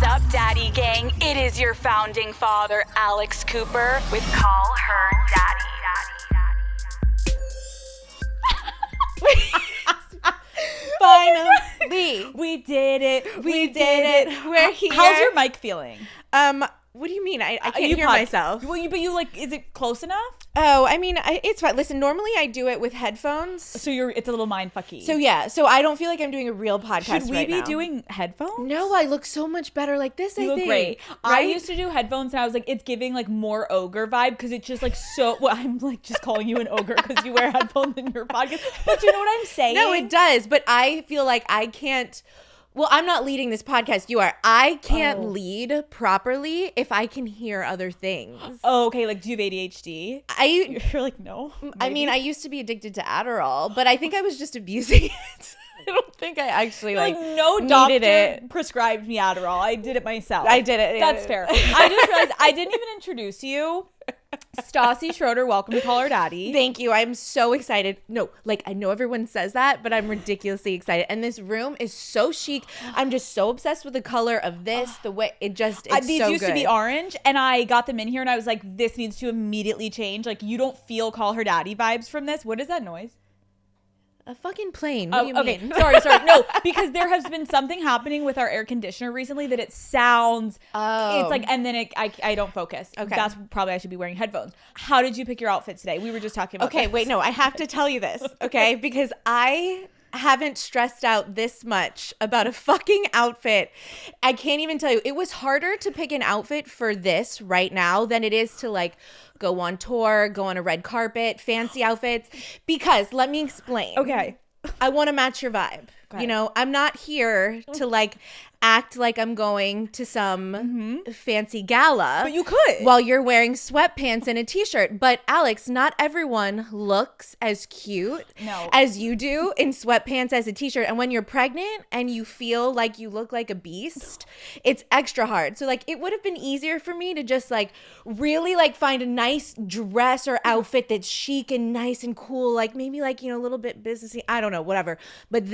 up, Daddy Gang? It is your founding father, Alex Cooper, with Call Her Daddy. Finally. We did it. We did it. We're here. How's your mic feeling? What do you mean? I can't hear myself. Well, but you like, is it close enough? Oh, I mean, it's fine. Listen, normally I do it with headphones. So it's a little mindfucky. So yeah, so I don't feel like I'm doing a real podcast. Should we be doing headphones? No, I look so much better like this. You look great. Right? I used to do headphones, and I was like, it's giving like more ogre vibe because it's just like so. Well, I'm like just calling you an ogre because you wear headphones in your podcast. But you know what I'm saying? No, it does. But I feel like I can't. Well, I'm not leading this podcast. You are. I can't lead properly if I can hear other things. Oh, okay. Like, do you have ADHD? You're like, no. Maybe. I mean, I used to be addicted to Adderall, but I think I was just abusing it. I don't think I actually no doctor prescribed me Adderall. I did it myself. I did it. That's fair. I just realized I didn't even introduce you. Stassi Schroeder, welcome to Call Her Daddy. Thank you. I'm so excited. No, like I know everyone says that, but I'm ridiculously excited. And this room is so chic. I'm just so obsessed with the color of this. The way it just it's these so used good. to be orange, and I got them in here, and I was like, this needs to immediately change. Like, you don't feel Call Her Daddy vibes from this. What is that noise? A fucking plane. What do you mean? Sorry. No, because there has been something happening with our air conditioner recently that it sounds. Oh. It's like, and then I don't focus. Okay. That's probably I should be wearing headphones. How did you pick your outfit today? We were just talking about Okay, wait, no, I have to tell you this, okay? Because I haven't stressed out this much about a fucking outfit. I can't even tell you. It was harder to pick an outfit for this right now than it is to like go on tour, go on a red carpet, fancy outfits. Because let me explain. Okay. I want to match your vibe. Okay. You know, I'm not here to like act like I'm going to some fancy gala. But you could. While you're wearing sweatpants and a t-shirt. But Alex, not everyone looks as cute as you do in sweatpants as a t-shirt. And when you're pregnant and you feel like you look like a beast, it's extra hard. So like it would have been easier for me to just like really like find a nice dress or outfit that's chic and nice and cool. Like maybe like, you know, a little bit businessy. I don't know, whatever. But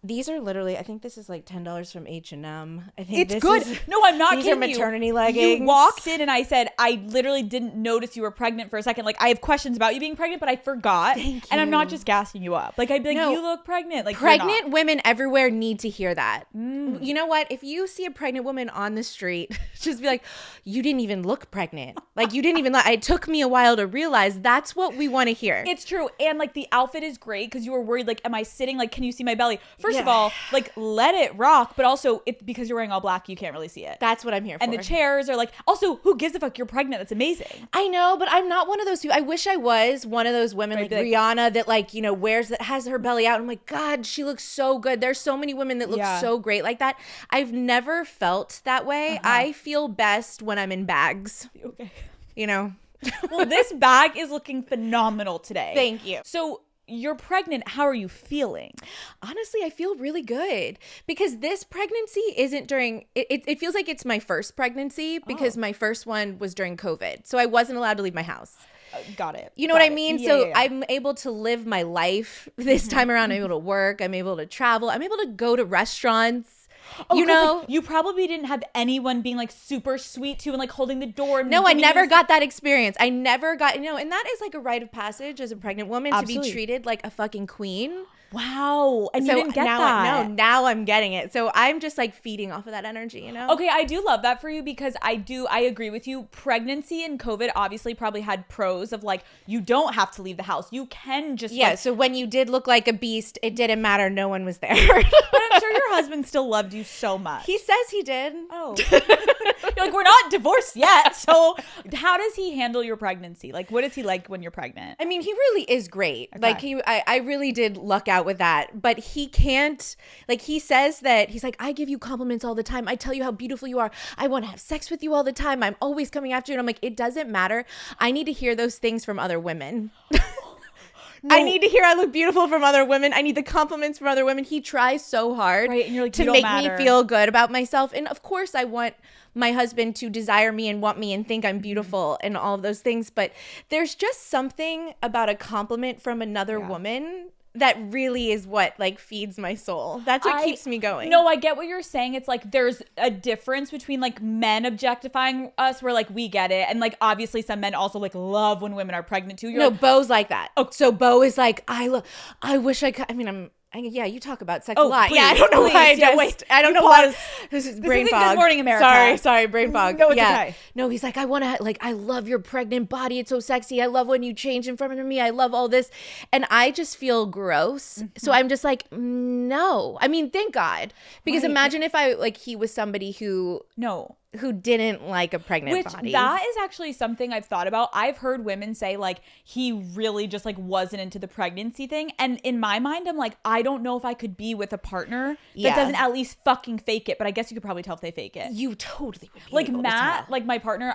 these are literally, I think this is like $10 from H&M. I think it's this good. No, I'm not kidding you. These are maternity leggings. You walked in and I said, I literally didn't notice you were pregnant for a second. Like, I have questions about you being pregnant, but I forgot. Thank you. And I'm not just gassing you up. Like, I'd be like, you look pregnant. Like, pregnant women everywhere need to hear that. You know what? If you see a pregnant woman on the street, just be like, you didn't even look pregnant. Like, you didn't even look. It took me a while to realize that's what we want to hear. It's true. And like, the outfit is great because you were worried, like, am I sitting? Like, can you see my belly? First of all, like, let it rock, but also it's because you're wearing all black, you can't really see it. That's what I'm here for. And the chairs are like, also, who gives a fuck? You're pregnant. That's amazing. I know, but I'm not one of those people. I wish I was one of those women like Rihanna that like, you know, has her belly out. I'm like, God, she looks so good. There's so many women that look so great like that. I've never felt that way. I feel best when I'm in bags. Okay. You know? Well, this bag is looking phenomenal today. Thank you. So you're pregnant. How are you feeling? Honestly, I feel really good because this pregnancy isn't during, it feels like it's my first pregnancy because my first one was during COVID. So I wasn't allowed to leave my house. Got it. You know what I mean? So I'm able to live my life this time around. I'm able to work. I'm able to travel. I'm able to go to restaurants. You know, like, you probably didn't have anyone being like super sweet to you and like holding the door. No, I never got that experience. I never got, you know, and that is like a rite of passage as a pregnant woman to be treated like a fucking queen. Wow. And so you didn't get that. Now I'm getting it. So I'm just like feeding off of that energy, you know? Okay, I do love that for you because I agree with you. Pregnancy and COVID obviously probably had pros of like, you don't have to leave the house. You can just so when you did look like a beast, it didn't matter. No one was there. But I'm sure your husband still loved you so much. He says he did. Oh. You're like, we're not divorced yet. So how does he handle your pregnancy? Like, what is he like when you're pregnant? I mean, he really is great. Okay. Like I really did luck out with that, but he can't, like he says that he's like, I give you compliments all the time. I tell you how beautiful you are. I want to have sex with you all the time. I'm always coming after you. And I'm like, it doesn't matter. I need to hear those things from other women. No. I need to hear I look beautiful from other women. I need the compliments from other women. He tries so hard and you're like, to make me feel good about myself. And of course I want my husband to desire me and want me and think I'm beautiful and all of those things. But there's just something about a compliment from another woman that really is what like feeds my soul. That's what keeps me going. No, I get what you're saying. It's like there's a difference between like men objectifying us where like we get it. And like obviously some men also like love when women are pregnant too. No, Bo's like that. Oh, so Bo is like, I wish I could. I mean, yeah, you talk about sex a lot. Please, yeah, I don't know why. I don't know why. This is brain fog. Good Morning America. Sorry, brain fog. No, it's okay. No, he's like, I love your pregnant body. It's so sexy. I love when you change in front of me. I love all this. And I just feel gross. So I'm just like, no. I mean, thank God. Because imagine if he was somebody who didn't like a pregnant body. That is actually something I've thought about. I've heard women say like he really just like wasn't into the pregnancy thing. And in my mind, I'm like, I don't know if I could be with a partner that doesn't at least fucking fake it. But I guess you could probably tell if they fake it. You totally would be like able Matt, to tell. like my partner,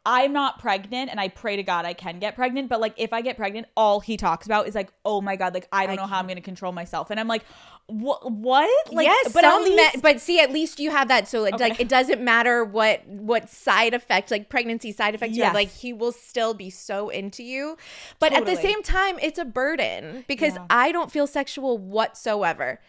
I'm not pregnant and I pray to God I can get pregnant. But like if I get pregnant, all he talks about is like, oh my God, like I don't know how I'm going to control myself. And I'm like, what? Like, yes, but see, at least you have that. So like it doesn't matter what side effect, like pregnancy side effects you have, like he will still be so into you. But at the same time, it's a burden because I don't feel sexual whatsoever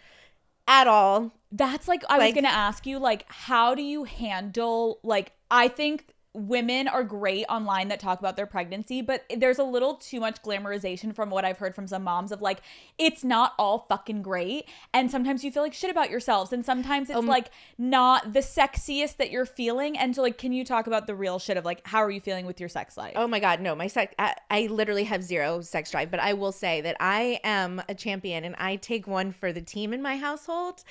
at all. That's like, I was going to ask you, like, how do you handle, like, I think women are great online that talk about their pregnancy, but there's a little too much glamorization from what I've heard from some moms of like, it's not all fucking great. And sometimes you feel like shit about yourselves. And sometimes it's like not the sexiest that you're feeling. And so like, can you talk about the real shit of like, how are you feeling with your sex life? Oh my God, no, I literally have zero sex drive, but I will say that I am a champion and I take one for the team in my household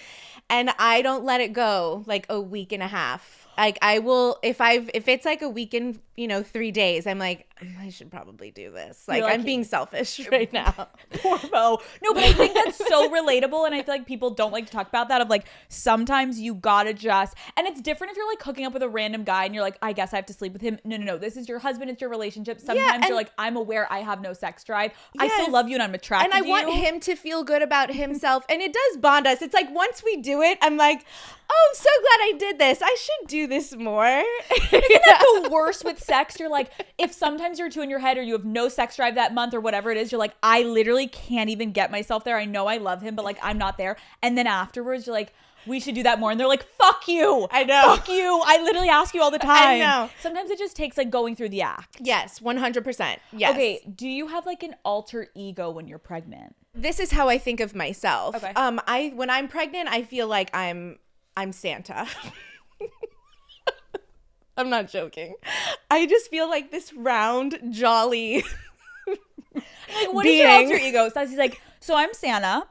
and I don't let it go like a week and a half. Like I will, if it's like a week and 3 days, I'm like, I should probably do this. Like I'm being selfish right now. Poor Bo. No, but I think that's so relatable. And I feel like people don't like to talk about that of like, sometimes you gotta just, and it's different if you're like hooking up with a random guy and you're like, I guess I have to sleep with him. No. This is your husband. It's your relationship. Sometimes you're like, I'm aware I have no sex drive. Yes. I still love you and I'm attracted to you. And I want him to feel good about himself. And it does bond us. It's like once we do it, I'm like, oh, I'm so glad I did this. I should do this more. Isn't that the worst with sex? You're like, if sometimes you're too in your head or you have no sex drive that month or whatever it is, you're like, I literally can't even get myself there. I know I love him, but like, I'm not there. And then afterwards, you're like, we should do that more. And they're like, fuck you. I know. Fuck you. I literally ask you all the time. I know. Sometimes it just takes like going through the act. Yes, 100%. Yes. Okay, do you have like an alter ego when you're pregnant? This is how I think of myself. Okay. When I'm pregnant, I feel like I'm Santa. I'm not joking. I just feel like this round, jolly like, what being. is your alter ego? Stassi's like, so I'm Santa.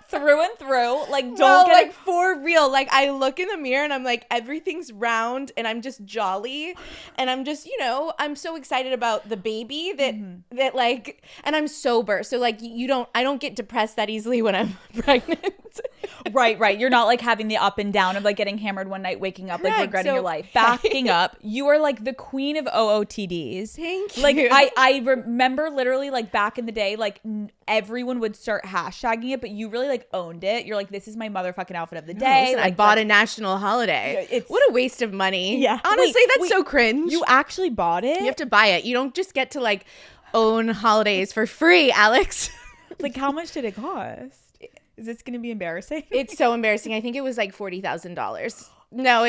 Through and through, like for real. Like I look in the mirror and I'm like, everything's round and I'm just jolly and I'm just, I'm so excited about the baby that like, and I'm sober, so like I don't get depressed that easily when I'm pregnant. Right. You're not like having the up and down of like getting hammered one night, waking up, like regretting your life. Backing up, you are like the queen of OOTDs. Thank you. Like I remember literally like back in the day, like everyone would start hashtagging it, but you really like owned it. You're like, this is my motherfucking outfit of the day. Listen, like, I bought a national holiday. What a waste of money. Yeah. Honestly, that's so cringe. You actually bought it? You have to buy it. You don't just get to like own holidays for free, Alex. Like how much did it cost? Is this going to be embarrassing? It's so embarrassing. I think it was like $40,000. No,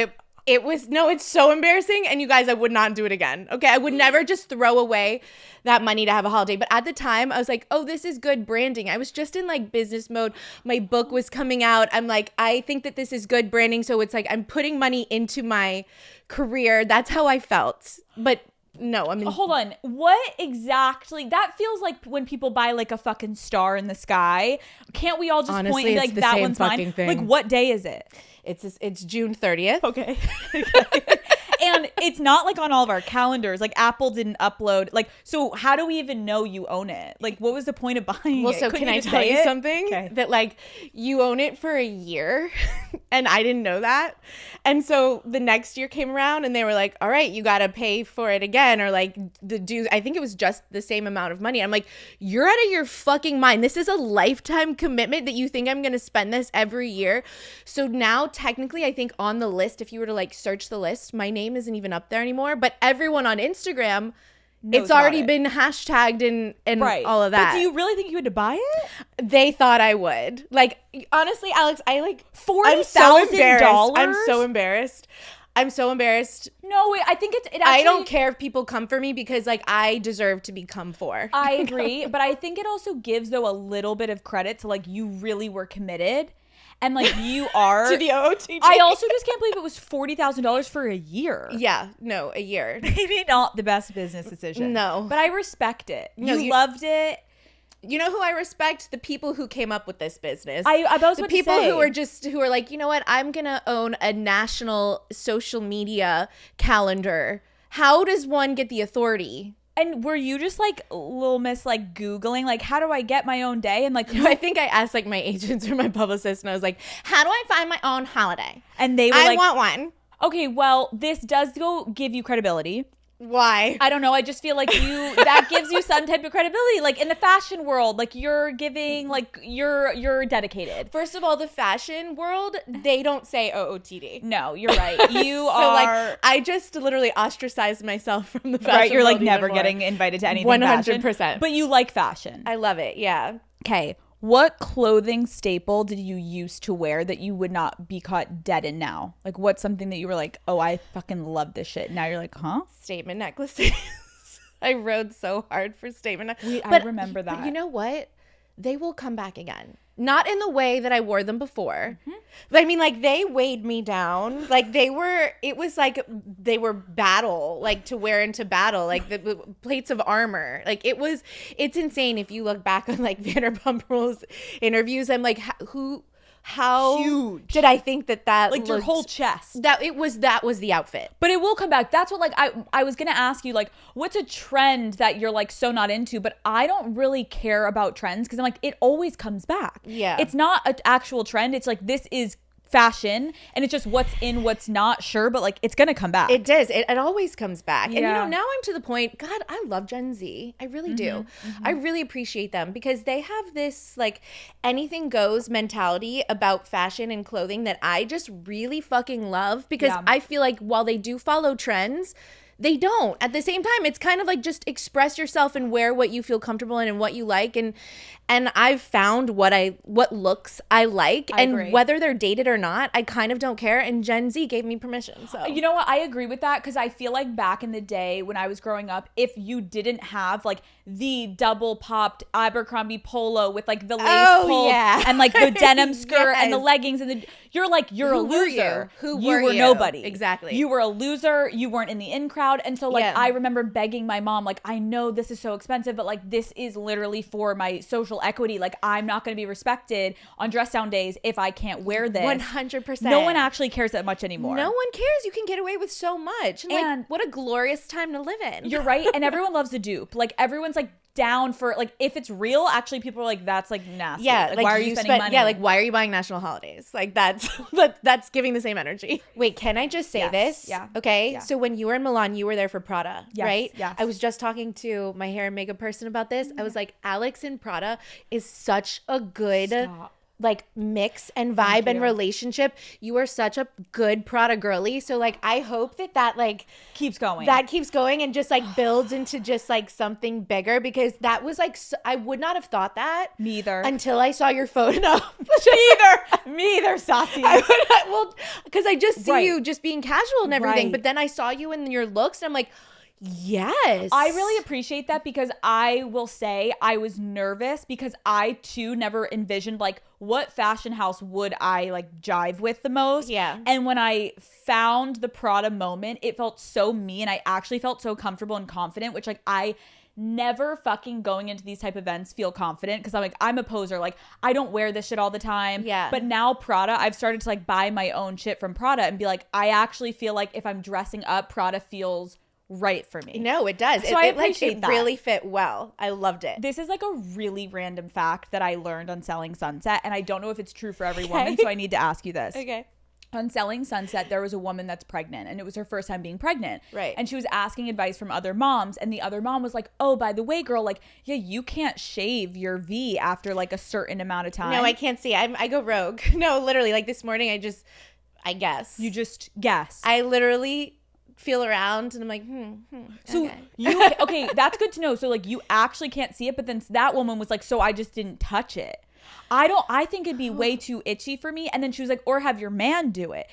it's so embarrassing. And you guys, I would not do it again. Okay. I would never just throw away that money to have a holiday. But at the time I was like, oh, this is good branding. I was just in like business mode. My book was coming out. I'm like, I think that this is good branding. So it's like, I'm putting money into my career. That's how I felt. But no, I mean, hold on. What exactly? That feels like when people buy like a fucking star in the sky. Can't we all just honestly, point and be like, that one's mine? Thing. Like, what day is it? It's June 30th. Okay. And it's not like on all of our calendars. Like Apple didn't upload. Like, so how do we even know you own it? Like, what was the point of buying well, it? so Couldn't can I tell you something? Okay. That like you own it for a year and I didn't know that. And so the next year came around and they were like, all right, you got to pay for it again. Or like the dues. I think it was just the same amount of money. I'm like, you're out of your fucking mind. This is a lifetime commitment that you think I'm going to spend this every year. So now technically I think on the list, if you were to like search the list, my name isn't even up there anymore. But everyone on Instagram It's already been hashtagged and all of that. But do you really think you had to buy it? They thought I would. Like, honestly, Alex, I like $40,000. I'm so embarrassed. No, I think it actually, I don't care if people come for me because like I deserve to be come for. I agree, but I think it also gives though a little bit of credit to like you really were committed. And like you are to the OOTD. I also just can't believe it was $40,000 for a year. Yeah, no, a year. Maybe not the best business decision. No, but I respect it. No, you loved it. You know who I respect? The people who came up with this business. I was the people who are like, you know what? I'm gonna own a national social media calendar. How does one get the authority? And were you just like little miss like Googling like how do I get my own day? And like I think I asked like my agents or my publicist and I was like, how do I find my own holiday? And they were I want one. Okay, well, this does give you credibility. Why? I don't know. I just feel like that gives you some type of credibility. Like in the fashion world, like you're giving, like you're dedicated. First of all, the fashion world, they don't say OOTD. No, you're right. You so are. Like, I just literally ostracized myself from the fashion Right, you're like world never even more. getting invited to anything 100%. fashion. But you like fashion. I love it, yeah. Okay. What clothing staple did you used to wear that you would not be caught dead in now? Like, what's something that you were like, oh, I fucking love this shit. Now you're like, huh? Statement necklaces. I rode so hard for statement necklaces. I remember that. But you know what? They will come back again. Not in the way that I wore them before. Mm-hmm. But I mean, like, they weighed me down. Like, they were battle, like, to wear into battle. Like, the plates of armor. Like, it's insane if you look back on, like, Vanderpump Rules interviews. I'm like, how huge did I think that like looked, your whole chest that was the outfit. But it will come back. That's what, like, I was gonna ask you, like, what's a trend that you're like so not into? But I don't really care about trends because I'm like, it always comes back. Yeah, it's not an actual trend. It's like, this is fashion and it's just what's in, what's not, sure, but like it's gonna come back. It does. It always comes back. Yeah. And you know, now I'm to the point, God, I love Gen Z. I really do. I really appreciate them because they have this like anything goes mentality about fashion and clothing that I just really fucking love because I feel like while they do follow trends, they don't. At the same time, it's kind of like just express yourself and wear what you feel comfortable in and what you like. And I've found what looks I like. I agree. Whether they're dated or not, I kind of don't care. And Gen Z gave me permission. So you know what? I agree with that because I feel like back in the day when I was growing up, if you didn't have like the double popped Abercrombie polo with like the lace pulled and like the denim skirt and the leggings and you're a loser. Who you were you? Nobody. Exactly. You were a loser. You weren't in the in crowd. And so like I remember begging my mom, like, I know this is so expensive, but like this is literally for my social equity. Like I'm not going to be respected on dress down days if I can't wear this. 100%. No one actually cares that much anymore. No one cares. You can get away with so much. And like, what a glorious time to live in. You're right. And everyone loves a dupe. Like everyone's like down for like, if it's real, actually people are like, that's like nasty. Yeah. Like why are you spending money? Yeah. Like why are you buying national holidays? Like that's giving the same energy. Wait, can I just say this? Yeah. Okay. Yeah. So when you were in Milan, you were there for Prada, right? Yes. I was just talking to my hair and makeup person about this. I was like, Alex and Prada is such a good like mix and vibe and relationship. You are such a good Prada girly. So like I hope that like keeps going. That keeps going and just like builds into just like something bigger because that was like I would not have thought that. Me either. Until I saw your photo. Me either, Stassi. Well, because I just see you just being casual and everything. But then I saw you in your looks and I'm like, yes. I really appreciate that because I will say I was nervous because I too never envisioned like what fashion house would I like jive with the most. Yeah. And when I found the Prada moment, it felt so me and I actually felt so comfortable and confident, which like I never fucking going into these type of events feel confident because I'm like, I'm a poser. Like I don't wear this shit all the time. Yeah. But now Prada, I've started to like buy my own shit from Prada and be like, I actually feel like if I'm dressing up, Prada feels right for me. No, it does. So I appreciate that. It really fit well. I loved it. This is like a really random fact that I learned on Selling Sunset, and I don't know if it's true for every woman, so I need to ask you this. Okay. On Selling Sunset, there was a woman that's pregnant, and it was her first time being pregnant. Right. And she was asking advice from other moms, and the other mom was like, oh, by the way, girl, like, yeah, you can't shave your V after like a certain amount of time. No, I can't see. I go rogue. No, literally, like this morning, I guess. You just guess. I literally feel around, and I'm like, So okay. okay, that's good to know. So like you actually can't see it, but then that woman was like, so I just didn't touch it. I think it'd be way too itchy for me. And then she was like, or have your man do it.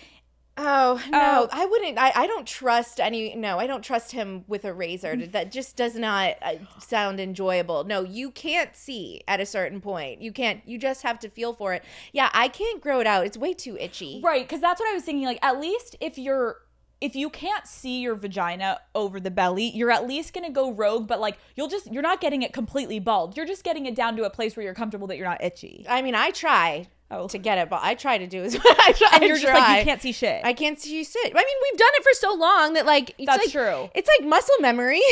Oh, no, I wouldn't. I don't trust I don't trust him with a razor. That just does not sound enjoyable. No, you can't see at a certain point. You just have to feel for it. Yeah, I can't grow it out. It's way too itchy. Right, because that's what I was thinking. Like, at least if you can't see your vagina over the belly, you're at least going to go rogue, but like you're not getting it completely bald. You're just getting it down to a place where you're comfortable that you're not itchy. I mean, I try to get it, but I try to do as well. And you're just like, you can't see shit. I can't see shit. I mean, we've done it for so long that like, that's true. It's like muscle memory.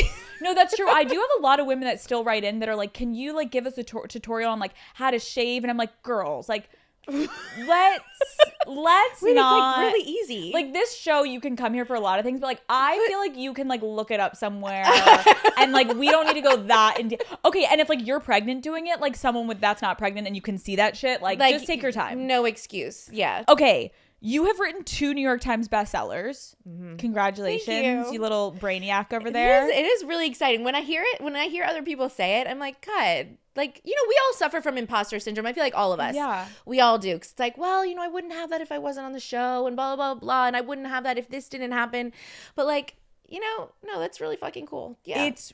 No, that's true. I do have a lot of women that still write in that are like, can you like give us a tutorial on like how to shave? And I'm like, girls, like, let's Wait, not. It's like really easy. Like this show, you can come here for a lot of things, but like I feel like you can like look it up somewhere, and like we don't need to go that into. Okay, and if like you're pregnant doing it, like someone that's not pregnant and you can see that shit, like just take your time. No excuse. Yeah. Okay. You have written 2 New York Times bestsellers. Mm-hmm. Congratulations, you little brainiac over there. It is really exciting. When I hear other people say it, I'm like, God, like, we all suffer from imposter syndrome. I feel like all of us. Yeah. We all do. 'Cause it's like, well, I wouldn't have that if I wasn't on the show and blah, blah, blah. And I wouldn't have that if this didn't happen. But like, no, that's really fucking cool. Yeah. It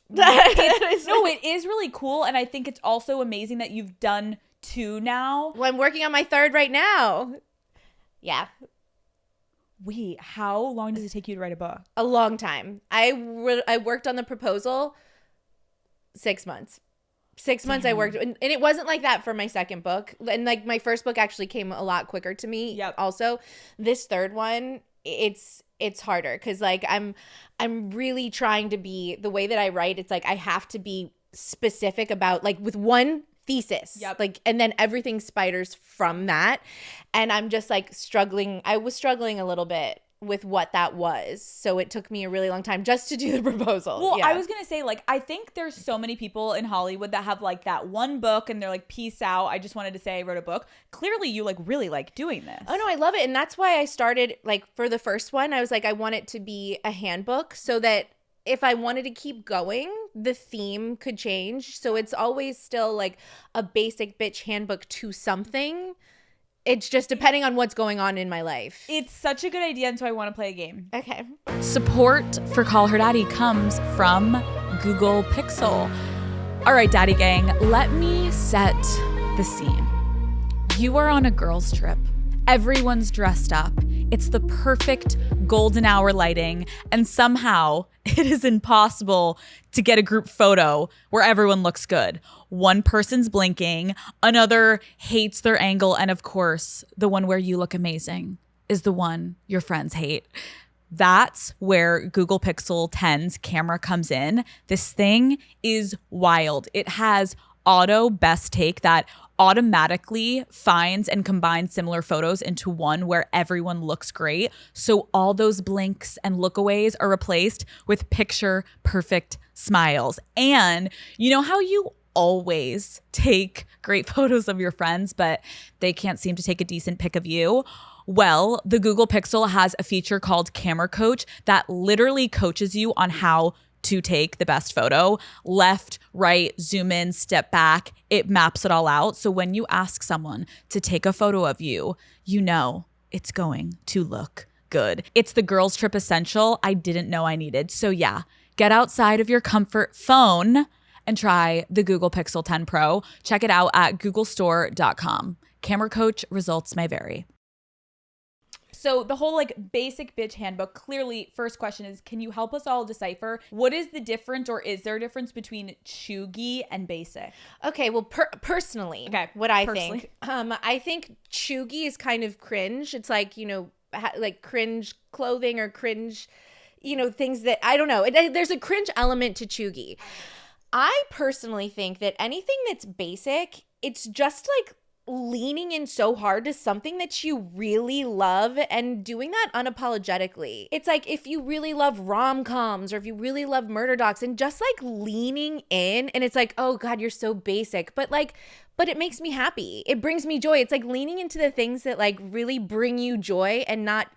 is really cool. And I think it's also amazing that you've done 2 now. Well, I'm working on my 3rd right now. Yeah. Wait, how long does it take you to write a book? A long time. I worked on the proposal 6 months. 6 months I worked, and it wasn't like that for my second book. And like my first book actually came a lot quicker to me. Yep. Also, this 3rd one, it's harder because like I'm really trying to be the way that I write. It's like I have to be specific about like with one thesis. Yep. Like, and then everything spiders from that. And I'm just like struggling. I was struggling a little bit with what that was. So it took me a really long time just to do the proposal. Well, yeah. I was going to say, like, I think there's so many people in Hollywood that have like that one book and they're like, peace out. I just wanted to say I wrote a book. Clearly you like really like doing this. Oh no, I love it. And that's why I started like for the first one, I was like, I want it to be a handbook so that if I wanted to keep going, the theme could change. So it's always still like a basic bitch handbook to something. It's just depending on what's going on in my life. It's such a good idea, and so I want to play a game. Okay. Support for Call Her Daddy comes from Google Pixel. All right, Daddy Gang, let me set the scene. You are on a girls' trip. Everyone's dressed up. It's the perfect golden hour lighting, and somehow it is impossible to get a group photo where everyone looks good. One person's blinking, another hates their angle, and of course, the one where you look amazing is the one your friends hate. That's where Google Pixel 10's camera comes in. This thing is wild. It has auto best take that automatically finds and combines similar photos into one where everyone looks great. So all those blinks and lookaways are replaced with picture perfect smiles. And you know how you always take great photos of your friends, but they can't seem to take a decent pic of you? Well, the Google Pixel has a feature called Camera Coach that literally coaches you on how to take the best photo. Left, right, zoom in, step back. It maps it all out. So when you ask someone to take a photo of you, you know it's going to look good. It's the girls' trip essential I didn't know I needed. So yeah, get outside of your comfort phone and try the Google Pixel 10 Pro. Check it out at googlestore.com. Camera Coach results may vary. So the whole like basic bitch handbook, clearly first question is, can you help us all decipher what is the difference, or is there a difference between chuggy and basic? Okay, well, personally, what I think, I think chuggy is kind of cringe. It's like, like cringe clothing or cringe, things that, I don't know. There's a cringe element to chuggy. I personally think that anything that's basic, it's just like leaning in so hard to something that you really love and doing that unapologetically. It's like if you really love rom-coms or if you really love murder docs and just like leaning in, and it's like, oh God, you're so basic. But like but it makes me happy. It brings me joy. It's like leaning into the things that like really bring you joy and not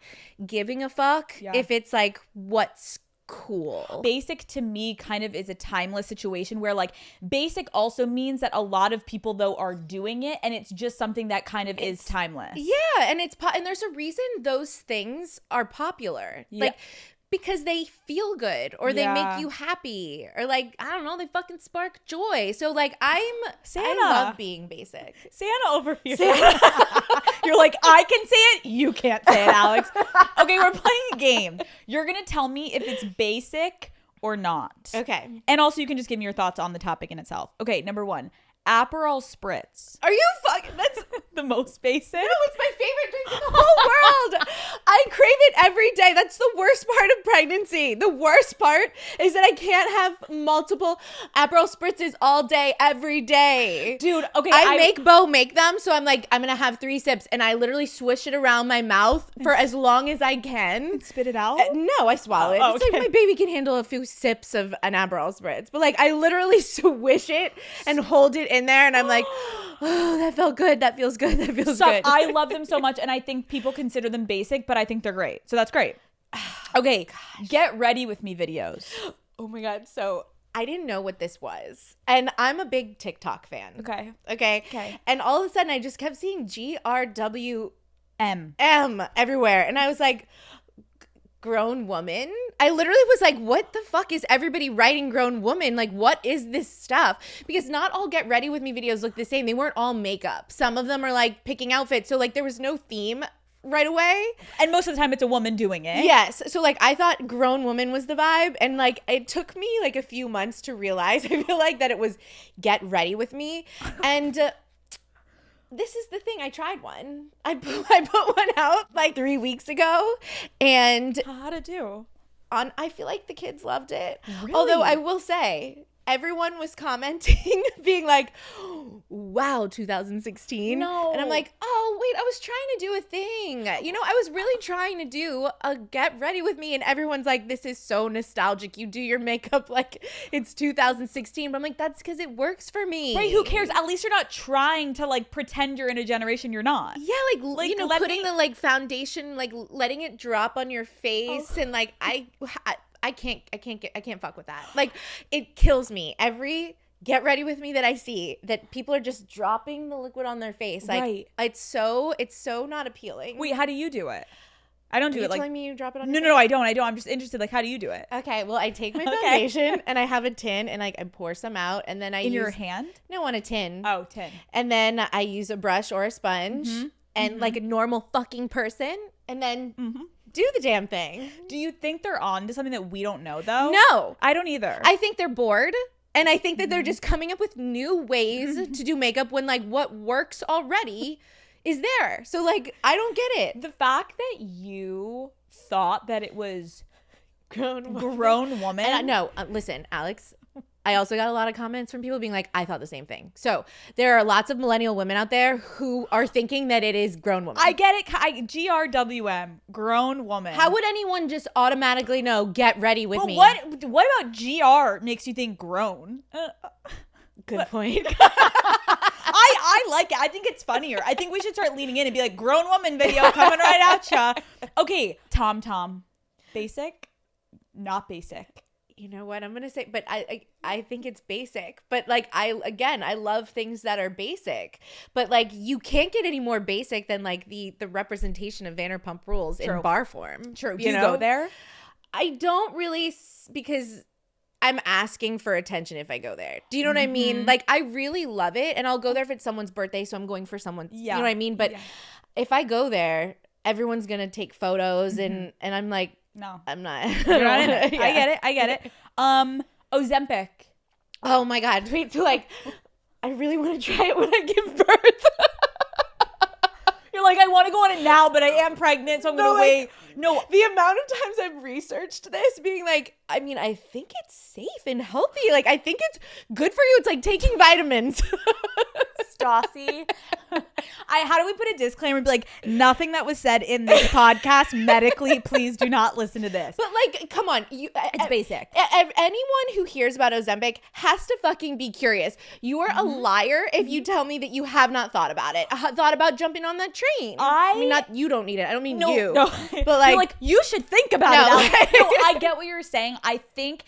giving a fuck if it's like what's cool. Basic to me kind of is a timeless situation where like basic also means that a lot of people though are doing it, and it's just something that kind of is timeless. Yeah, and and there's a reason those things are popular. Like because they feel good or they make you happy or like, I don't know, they fucking spark joy. So like I love being basic. Santa over here. You're like, I can say it. You can't say it, Alex. Okay, we're playing a game. You're going to tell me if it's basic or not. Okay. And also you can just give me your thoughts on the topic in itself. Okay, number 1. Aperol Spritz. Are you fucking? That's the most basic. No, it's my favorite drink in the whole world. I crave it every day. That's the worst part of pregnancy. The worst part is that I can't have multiple Aperol Spritzes all day, every day. Dude, okay. I make Bo make them, so I'm like, I'm going to have 3 sips, and I literally swish it around my mouth for as long as I can. Spit it out? No, I swallow it. It's like my baby can handle a few sips of an Aperol Spritz. But like, I literally swish it and hold it in there, and I'm like, oh, that felt good. That feels good. That feels good. I love them so much, and I think people consider them basic, but I think they're great. So that's great. Okay, get ready with me videos. Oh my God. So I didn't know what this was, and I'm a big TikTok fan. Okay. And all of a sudden, I just kept seeing GRWM everywhere, and I was like, grown woman? I literally was like, what the fuck is everybody writing grown woman? Like, what is this stuff? Because not all get ready with me videos look the same. They weren't all makeup. Some of them are like picking outfits. So like there was no theme right away. And most of the time it's a woman doing it. Yes. So like I thought grown woman was the vibe. And like it took me like a few months to realize, I feel like, that it was get ready with me. And this is the thing. I tried one. I put one out like 3 weeks ago, and how'd it do? I feel like the kids loved it. Really? Although I will say, everyone was commenting, being like, wow, 2016. No. And I'm like, oh, wait, I was trying to do a thing. You know, I was really trying to do a get ready with me. And everyone's like, this is so nostalgic. You do your makeup like it's 2016. But I'm like, that's because it works for me. Right, who cares? At least you're not trying to like pretend you're in a generation you're not. Yeah, like you know, putting the like foundation, like letting it drop on your face. And like, I can't fuck with that. Like, it kills me. Every get ready with me that I see that people are just dropping the liquid on their face. Like, right. It's so not appealing. Wait, how do you do it? I don't do Are you it like. telling me you drop it on your No, face? I don't. I'm just interested. Like, how do you do it? Okay, well, I take my foundation and I have a tin and like I pour some out, and then I in your hand? No, on a tin. Oh, tin. And then I use a brush or a sponge and like a normal fucking person, and then do the damn thing. Do you think they're on to something that we don't know though? No. I don't either. I think they're bored. And I think that they're just coming up with new ways to do makeup when like what works already is there. So like, I don't get it. The fact that you thought that it was Grown woman. And no, listen, Alex, I also got a lot of comments from people being like, I thought the same thing. So there are lots of millennial women out there who are thinking that it is grown woman. I get it. GRWM, grown woman. How would anyone just automatically know, get ready with me? What about GR makes you think grown? Good point. I like it. I think it's funnier. I think we should start leaning in and be like, grown woman video coming right at ya. Okay, Tom. Basic? Not basic. You know what I'm gonna say, but I think it's basic. But like I love things that are basic. But like you can't get any more basic than like the representation of Vanderpump Rules in bar form. True. Do you go there? I don't really, because I'm asking for attention if I go there. Do you know what I mean? Like I really love it, and I'll go there if it's someone's birthday, so I'm going for someone's. You know what I mean? But if I go there, everyone's gonna take photos, and I'm like. No, I'm not. You're not in it. Yeah. I get it. Ozempic. Oh my God. Wait, so like, I really want to try it when I give birth. You're like, I want to go on it now, but I am pregnant, so I'm going to wait. No. The amount of times I've researched this being like, I mean, I think it's safe and healthy. Like, I think it's good for you. It's like taking vitamins. Stassi. How do we put a disclaimer and be like, nothing that was said in this podcast medically, please do not listen to this. But like, come on. It's basic. Anyone who hears about Ozempic has to fucking be curious. You are a liar if you tell me that you have not thought about it. Thought about jumping on that train. I mean, not you don't need it. I don't mean you. No. But like you should think about it. No, I get what you're saying. I think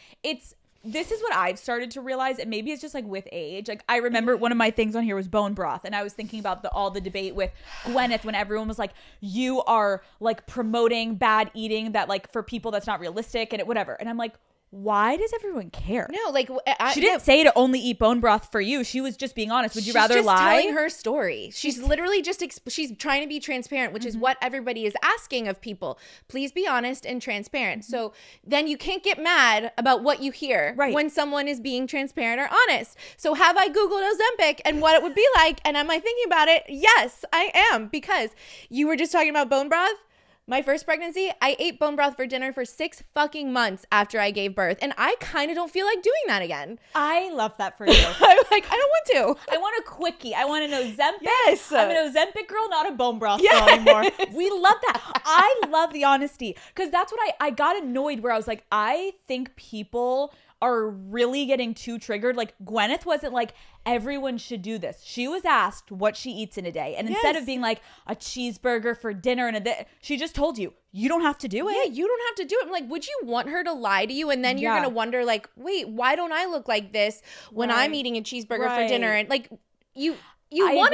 this is what I've started to realize, and maybe it's just like with age. Like I remember one of my things on here was bone broth, and I was thinking about all the debate with Gwyneth when everyone was like, you are like promoting bad eating, that like for people that's not realistic and whatever. And I'm like, why does everyone care? No, like she didn't say to only eat bone broth for you. She was just being honest. Would you rather just lie? Telling her story. She's literally just she's trying to be transparent, which is what everybody is asking of people. Please be honest and transparent. So then you can't get mad about what you hear when someone is being transparent or honest. So have I Googled Ozempic and what it would be like? And am I thinking about it? Yes, I am, because you were just talking about bone broth. My first pregnancy, I ate bone broth for dinner for 6 fucking months after I gave birth. And I kind of don't feel like doing that again. I love that for you. I'm like, I don't want to. I want a quickie. I want an Ozempic. Yes. I'm an Ozempic girl, not a bone broth girl anymore. We love that. I love the honesty, because that's what I got annoyed where I was like, I think people are really getting too triggered. Like Gwyneth wasn't like, everyone should do this. She was asked what she eats in a day. And instead of being like a cheeseburger for dinner and she just told you, you don't have to do it. Yeah, you don't have to do it. I'm like, would you want her to lie to you? And then you're going to wonder like, wait, why don't I look like this when I'm eating a cheeseburger for dinner? And like I want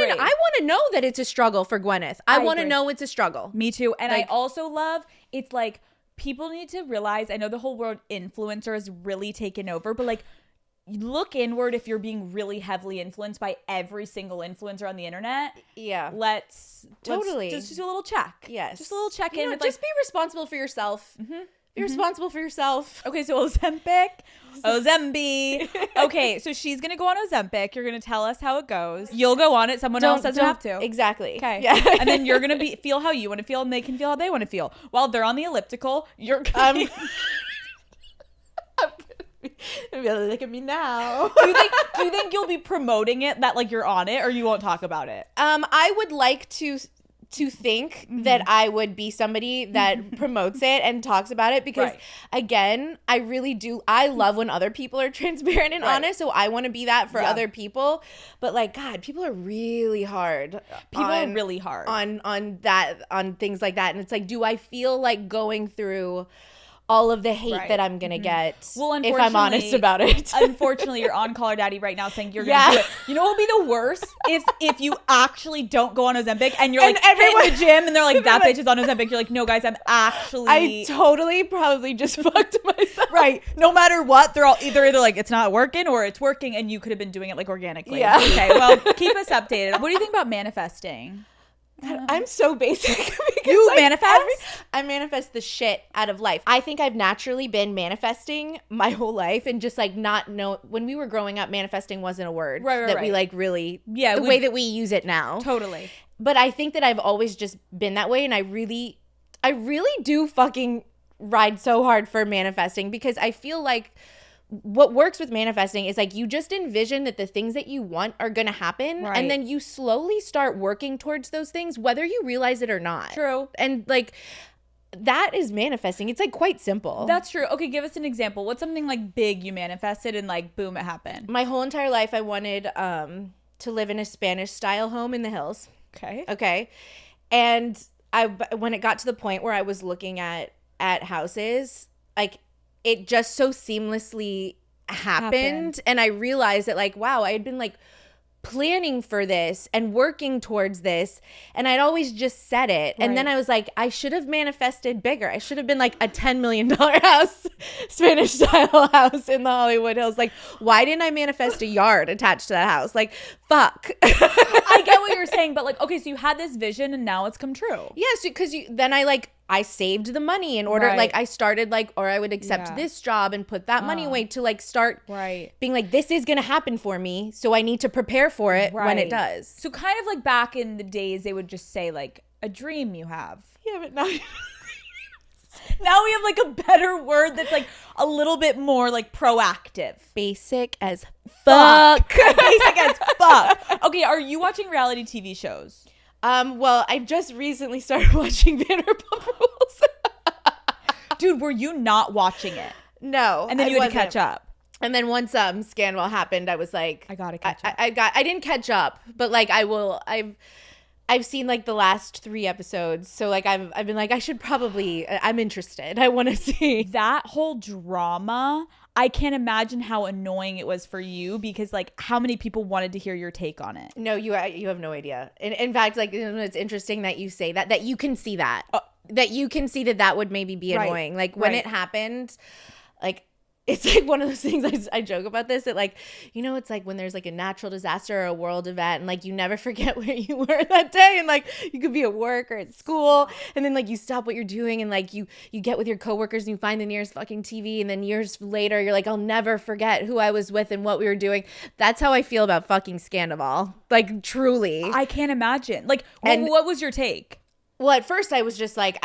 to know that it's a struggle for Gwyneth. I want to know it's a struggle. Me too. And like, I also love, it's like, people need to realize, I know the whole word influencer is really taken over, but like, look inward if you're being really heavily influenced by every single influencer on the internet. Yeah. Let's just do a little check. Yes. Just a little check in. Just be responsible for yourself. Be responsible for yourself. Okay, so Ozempic. Okay, so she's going to go on Ozempic. You're going to tell us how it goes. You'll go on it. Someone else doesn't have to. Exactly. Okay. Yeah. And then you're going to feel how you want to feel, and they can feel how they want to feel. While they're on the elliptical, you're going to look at me now. Do you think you'll be promoting it, that like you're on it, or you won't talk about it? I would like to think that I would be somebody that promotes it and talks about it, because again, I love when other people are transparent and honest, so I want to be that for other people. But like, God, people are really hard. On things like that. And it's like, do I feel like going through all of the hate that I'm going to get if I'm honest about it? Unfortunately, you're on Call Her Daddy right now saying you're going to do it. You know what would be the worst? If you actually don't go on Ozempic and you're like in the gym and they're like, that bitch is on Ozempic. You're like, no, guys, I totally probably just fucked myself. Right. No matter what, they're all either like, it's not working or it's working, and you could have been doing it like organically. Yeah. Okay, well, keep us updated. What do you think about manifesting? I'm so basic. You manifest? I manifest the shit out of life. I think I've naturally been manifesting my whole life, and just like not know, when we were growing up, manifesting wasn't a word that we like really, the way that we use it now. Totally. But I think that I've always just been that way, and I really do fucking ride so hard for manifesting, because I feel like what works with manifesting is like, you just envision that the things that you want are going to happen, and then you slowly start working towards those things, whether you realize it or not. True. And like, that is manifesting. It's like quite simple. That's true. Okay, give us an example. What's something like big you manifested and like boom, it happened? My whole entire life I wanted to live in a Spanish style home in the hills. Okay. And when it got to the point where I was looking at houses, like, it just so seamlessly happened. And I realized that like, wow, I had been like planning for this and working towards this, and I'd always just said it. And then I was like, I should have manifested bigger. I should have been like a $10 million house, Spanish style house in the Hollywood Hills. Like, why didn't I manifest a yard attached to that house? Like, fuck. I get what you're saying, but like, okay, so you had this vision and now it's come true. Yes, because then I saved the money in order, like I started like, or I would accept this job and put that money away to like start being like, this is going to happen for me, so I need to prepare for it when it does. So kind of like back in the days, they would just say like a dream you have. Yeah, but now Now we have like a better word that's like a little bit more like proactive. Basic as fuck. Basic as fuck. Okay, are you watching reality TV shows? Well, I just recently started watching Vanderpump Rules. Dude, were you not watching it? No. And then you had to catch up. And then once Scandal happened, I was like, I gotta catch up. I didn't catch up, but like I've seen like the last 3 episodes, so like I've been like I should probably I'm interested. I want to see that whole drama. I can't imagine how annoying it was for you because like how many people wanted to hear your take on it. No, you have no idea. In fact, like it's interesting that you say that you can see that you can see that would maybe be annoying. Like when it happened, like. It's like one of those things I joke about this that like, you know, it's like when there's like a natural disaster or a world event and like you never forget where you were that day and like you could be at work or at school and then like you stop what you're doing and like you get with your coworkers and you find the nearest fucking TV and then years later you're like, I'll never forget who I was with and what we were doing. That's how I feel about fucking Scandival. Like truly. I can't imagine. Like what was your take? Well, at first I was just like,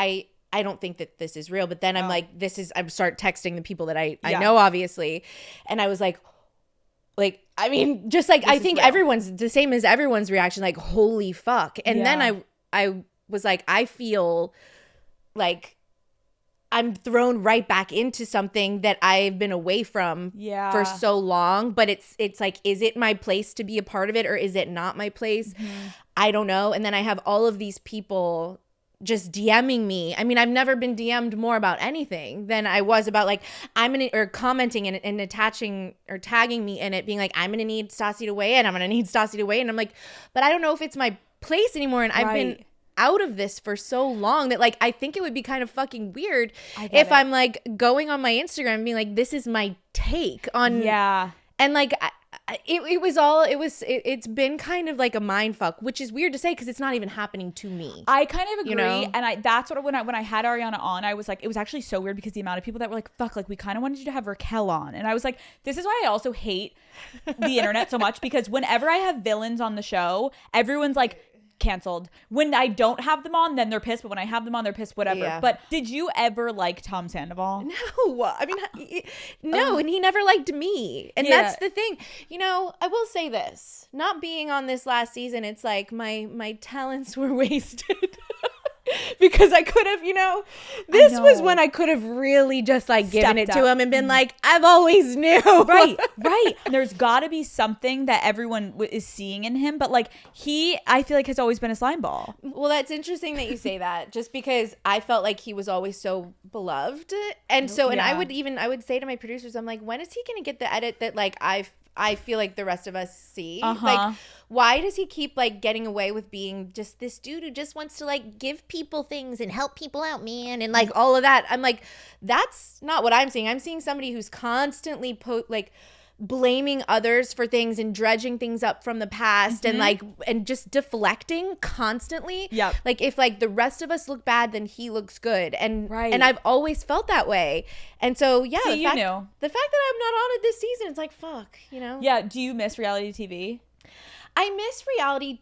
I don't think that this is real. But then I'm like, I start texting the people that I know, obviously. And I was like, I mean, just like, I think everyone's the same as everyone's reaction, like, holy fuck. And then I was like, I feel like I'm thrown right back into something that I've been away from for so long. But it's like, is it my place to be a part of it or is it not my place? Mm-hmm. I don't know. And then I have all of these people just DMing me. I mean, I've never been DM'd more about anything than I was about like or commenting and attaching or tagging me in it, being like, I'm gonna need Stassi to weigh in. I'm gonna need Stassi to weigh in. I'm like, but I don't know if it's my place anymore. And I've been out of this for so long that like I think it would be kind of fucking weird if I'm like going on my Instagram and being like, this is my take on and like it's been kind of like a mind fuck, which is weird to say because it's not even happening to me. I kind of agree, you know? And that's what when I had Ariana on, I was like, it was actually so weird because the amount of people that were like, fuck, like we kind of wanted you to have Raquel on, and I was like, this is why I also hate the internet so much because whenever I have villains on the show, everyone's like, canceled. When I don't have them on, then they're pissed, but when I have them on, they're pissed, whatever. Yeah. But did you ever like Tom Sandoval? No. I mean, no, and he never liked me. And that's the thing. You know, I will say this. Not being on this last season, it's like my talents were wasted. Because I could have, you know, this was when I could have really just like given it to him and been like, I've always knew. Right. There's got to be something that everyone is seeing in him. But like I feel like has always been a slime ball. Well, that's interesting that you say that just because I felt like he was always so beloved. And so, and I would say to my producers, I'm like, when is he going to get the edit that like I feel like the rest of us see? Like, why does he keep like getting away with being just this dude who just wants to like give people things and help people out, man, and like all of that? I'm like, that's not what I'm seeing. I'm seeing somebody who's constantly blaming others for things and dredging things up from the past and just deflecting constantly. Yeah. Like if like the rest of us look bad, then he looks good. And and I've always felt that way. And so the fact that I'm not on it this season, it's like fuck, you know? Yeah. Do you miss reality TV? I miss reality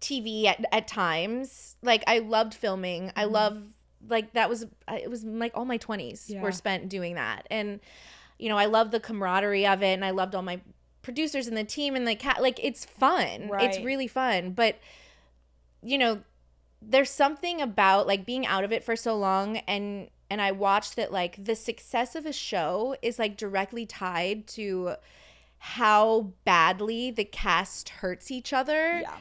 TV at times. Like I loved filming. I love like it was like all my 20s were spent doing that. And you know, I love the camaraderie of it, and I loved all my producers and the team and like it's fun. Right. It's really fun. But you know, there's something about like being out of it for so long and I watched that like the success of a show is like directly tied to how badly the cast hurts each other. Yeah.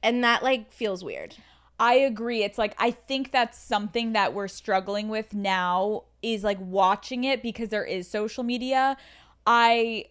And that like feels weird. I agree. It's like, I think that's something that we're struggling with now is like watching it because there is social media. I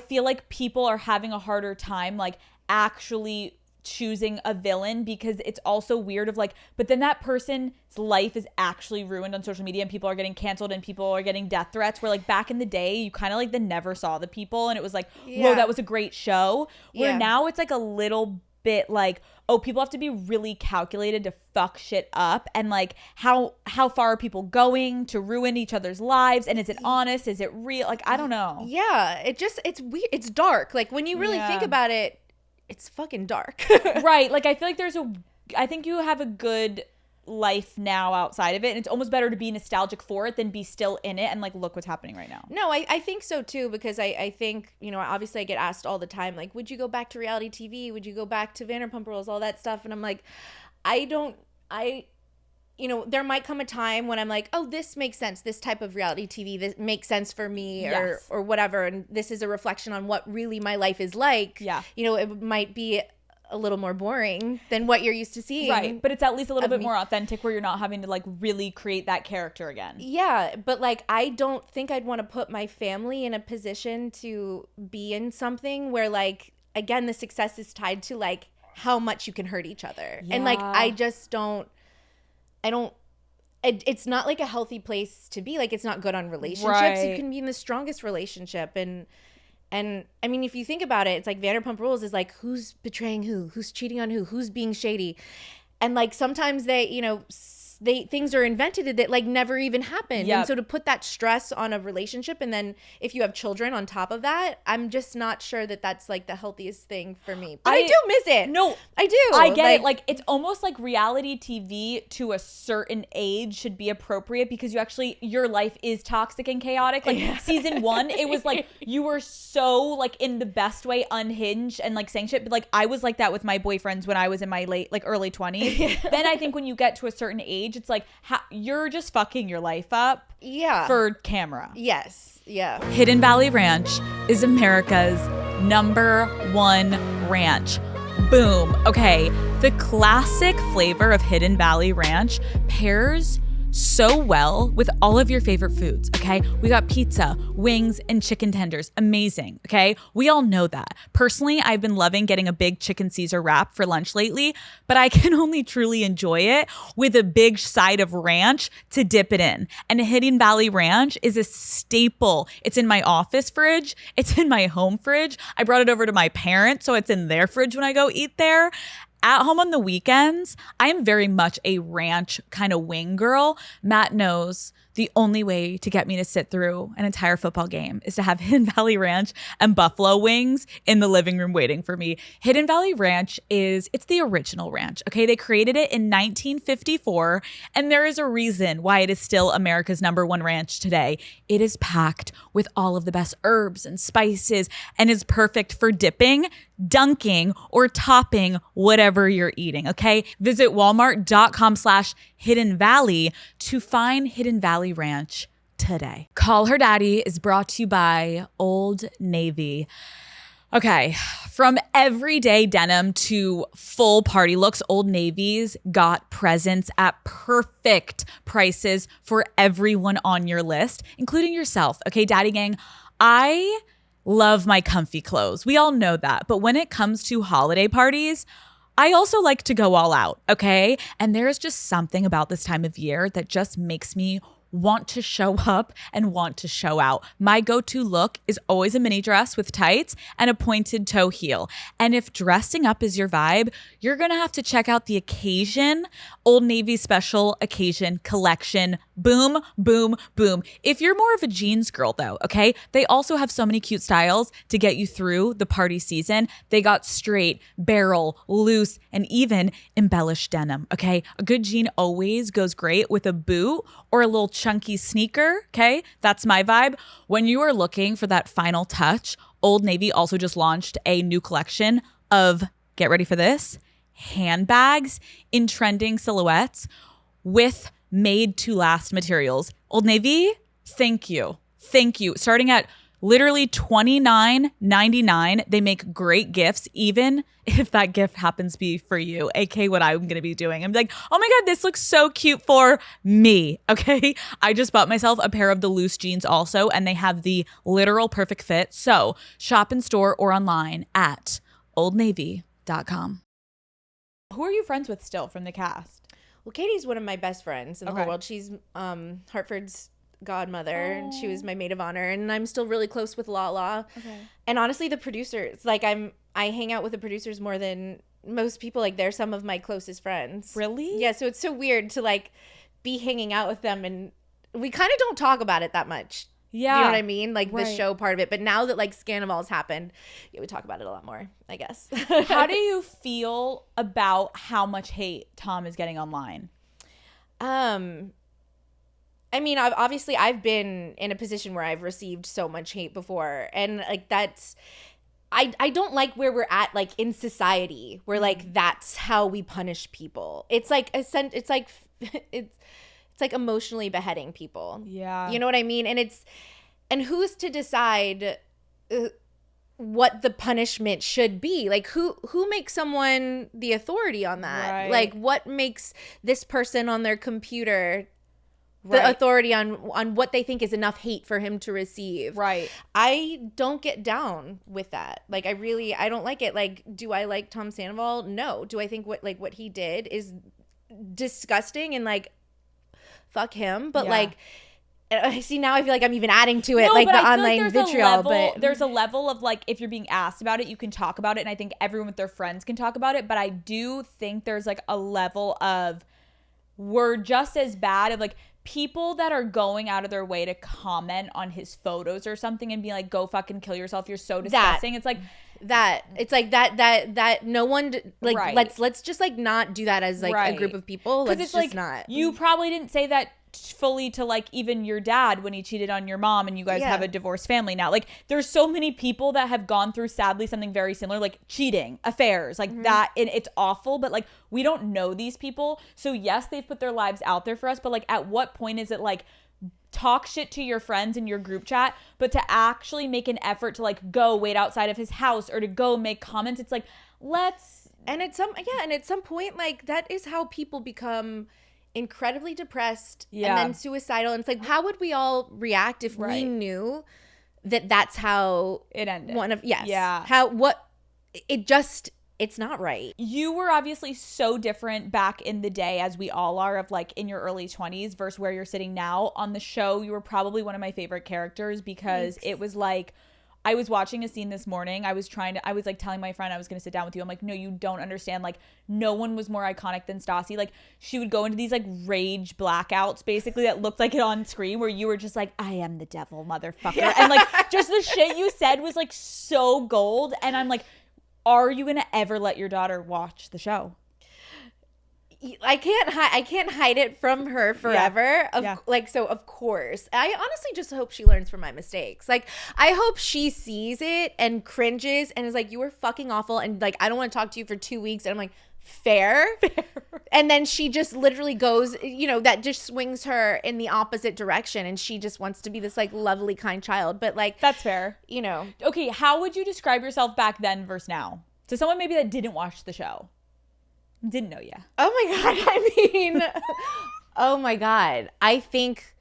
feel like people are having a harder time like actually choosing a villain because it's also weird of like, but then that person's life is actually ruined on social media and people are getting canceled and people are getting death threats where like back in the day you kind of like never saw the people and it was like, whoa, that was a great show. Where now it's like a little bit like, oh, people have to be really calculated to fuck shit up and like how far are people going to ruin each other's lives and is it honest, is it real, like I don't know. It's weird, it's dark, like when you really think about it, it's fucking dark. Right, like I feel like I think you have a good life now outside of it, and it's almost better to be nostalgic for it than be still in it and like look what's happening right now. No, I think so too, because I think, you know, obviously I get asked all the time, like, would you go back to reality TV? Would you go back to Vanderpump Rules, all that stuff? And I'm like, you know, there might come a time when I'm like, oh, this makes sense. This type of reality TV, this makes sense for me, or whatever. And this is a reflection on what really my life is like. Yeah. You know, it might be a little more boring than what you're used to seeing. Right. But it's at least a little bit more authentic, where you're not having to like really create that character again. Yeah. But like, I don't think I'd want to put my family in a position to be in something where, like, again, the success is tied to like how much you can hurt each other. Yeah. And like, it's not like a healthy place to be. Like, it's not good on relationships. Right. You can be in the strongest relationship. And I mean, if you think about it, it's like Vanderpump Rules is like, who's betraying who's cheating on who's being shady. And like, sometimes they, you know, things are invented that like never even happened. Yep. And so to put that stress on a relationship, and then if you have children on top of that, I'm just not sure that that's like the healthiest thing for me. But I do miss it. No, I do. I get it. Like, it's almost like reality TV to a certain age should be appropriate, because your life is toxic and chaotic. Like season 1, it was like you were so like in the best way unhinged and like saying shit. But like, I was like that with my boyfriends when I was in my early 20s. Then I think when you get to a certain age, it's like you're just fucking your life up for camera. Yes. Yeah. Hidden Valley Ranch is America's #1 ranch. Boom. Okay. The classic flavor of Hidden Valley Ranch pairs so well with all of your favorite foods, okay? We got pizza, wings, and chicken tenders. Amazing, okay? We all know that. Personally, I've been loving getting a big chicken Caesar wrap for lunch lately, but I can only truly enjoy it with a big side of ranch to dip it in. And Hidden Valley Ranch is a staple. It's in my office fridge. It's in my home fridge. I brought it over to my parents, so it's in their fridge when I go eat there. At home on the weekends, I am very much a ranch kind of wing girl. Matt knows the only way to get me to sit through an entire football game is to have Hidden Valley Ranch and buffalo wings in the living room waiting for me. Hidden Valley Ranch it's the original ranch, okay? They created it in 1954, and there is a reason why it is still America's #1 ranch today. It is packed with all of the best herbs and spices and is perfect for dipping, dunking, or topping whatever you're eating, okay? Visit walmart.com/Hidden Valley to find Hidden Valley Ranch today. Call Her Daddy is brought to you by Old Navy. Okay, from everyday denim to full party looks, Old Navy's got presents at perfect prices for everyone on your list, including yourself. Okay, Daddy Gang, I love my comfy clothes. We all know that. But when it comes to holiday parties, I also like to go all out, okay? And there's just something about this time of year that just makes me want to show up and want to show out. My go-to look is always a mini dress with tights and a pointed toe heel. And if dressing up is your vibe, you're gonna have to check out the Occasion Old Navy Special Occasion Collection. Boom, boom, boom. If you're more of a jeans girl though, okay, they also have so many cute styles to get you through the party season. They got straight, barrel, loose, and even embellished denim, okay? A good jean always goes great with a boot or a little chunky sneaker, okay? That's my vibe. When you are looking for that final touch, Old Navy also just launched a new collection of, get ready for this, handbags in trending silhouettes with made to last materials. Old Navy, thank you. Thank you. Starting at literally $29.99. They make great gifts, even if that gift happens to be for you, aka what I'm going to be doing. I'm like, oh my God, this looks so cute for me, okay? I just bought myself a pair of the loose jeans also, and they have the literal perfect fit. So shop in store or online at oldnavy.com. Who are you friends with still from the cast? Well, Katie's one of my best friends in the whole world. She's Hartford's godmother, and she was my maid of honor, and I'm still really close with Lala. Okay. And honestly, the producers, like I hang out with the producers more than most people. Like, they're some of my closest friends. Really? Yeah, so it's so weird to like be hanging out with them, and we kind of don't talk about it that much. Yeah. You know what I mean? Like the show part of it. But now that like Scandal's happened, we talk about it a lot more, I guess. How do you feel about how much hate Tom is getting online? I mean, obviously I've been in a position where I've received so much hate before, and like that's I don't like where we're at, like in society, where like that's how we punish people. It's like it's like emotionally beheading people. Yeah. You know what I mean? And who's to decide what the punishment should be? Like who makes someone the authority on that? Right. Like what makes this person on their computer the authority on what they think is enough hate for him to receive? Right. I don't get down with that. Like I don't like it. Like, do I like Tom Sandoval? No. Do I think what he did is disgusting and like fuck him? But like, see, now I feel like I'm even adding to it, like the online vitriol. But there's a level of like, if you're being asked about it, you can talk about it, and I think everyone with their friends can talk about it. But I do think there's like a level of we're just as bad of like people that are going out of their way to comment on his photos or something and be like, go fucking kill yourself, you're so disgusting. It's like that no one like let's just like not do that as like a group of people. Let's it's just like, not. You probably didn't say that fully to like even your dad when he cheated on your mom, and you guys have a divorced family now. Like there's so many people that have gone through sadly something very similar, like cheating, affairs, like that, and it's awful, but like we don't know these people. So yes, they've put their lives out there for us, but like at what point is it like talk shit to your friends in your group chat, but to actually make an effort to like go wait outside of his house or to go make comments? It's like, let's and at some point like that is how people become incredibly depressed and then suicidal. And it's like, how would we all react if we knew that that's how it ended? It's not right. You were obviously so different back in the day, as we all are, of like in your early 20s versus where you're sitting now. On the show, you were probably one of my favorite characters because it was like, I was watching a scene this morning. I was like telling my friend I was going to sit down with you. I'm like, no, you don't understand. Like, no one was more iconic than Stassi. Like, she would go into these like rage blackouts, basically, that looked like it on screen, where you were just like, I am the devil, motherfucker. Yeah. And like, just the shit you said was like so gold. And I'm like, are you going to ever let your daughter watch the show? I can't hide it from her forever. So of course, I honestly just hope she learns from my mistakes. Like, I hope she sees it and cringes and is like, you were fucking awful, and like, I don't want to talk to you for 2 weeks. And I'm like, fair. And then she just literally goes, that just swings her in the opposite direction, and she just wants to be this like lovely, kind child. But like, that's fair. Okay, how would you describe yourself back then versus now to someone maybe that didn't watch the show? Didn't know you. Oh my God. I mean, oh my God. I think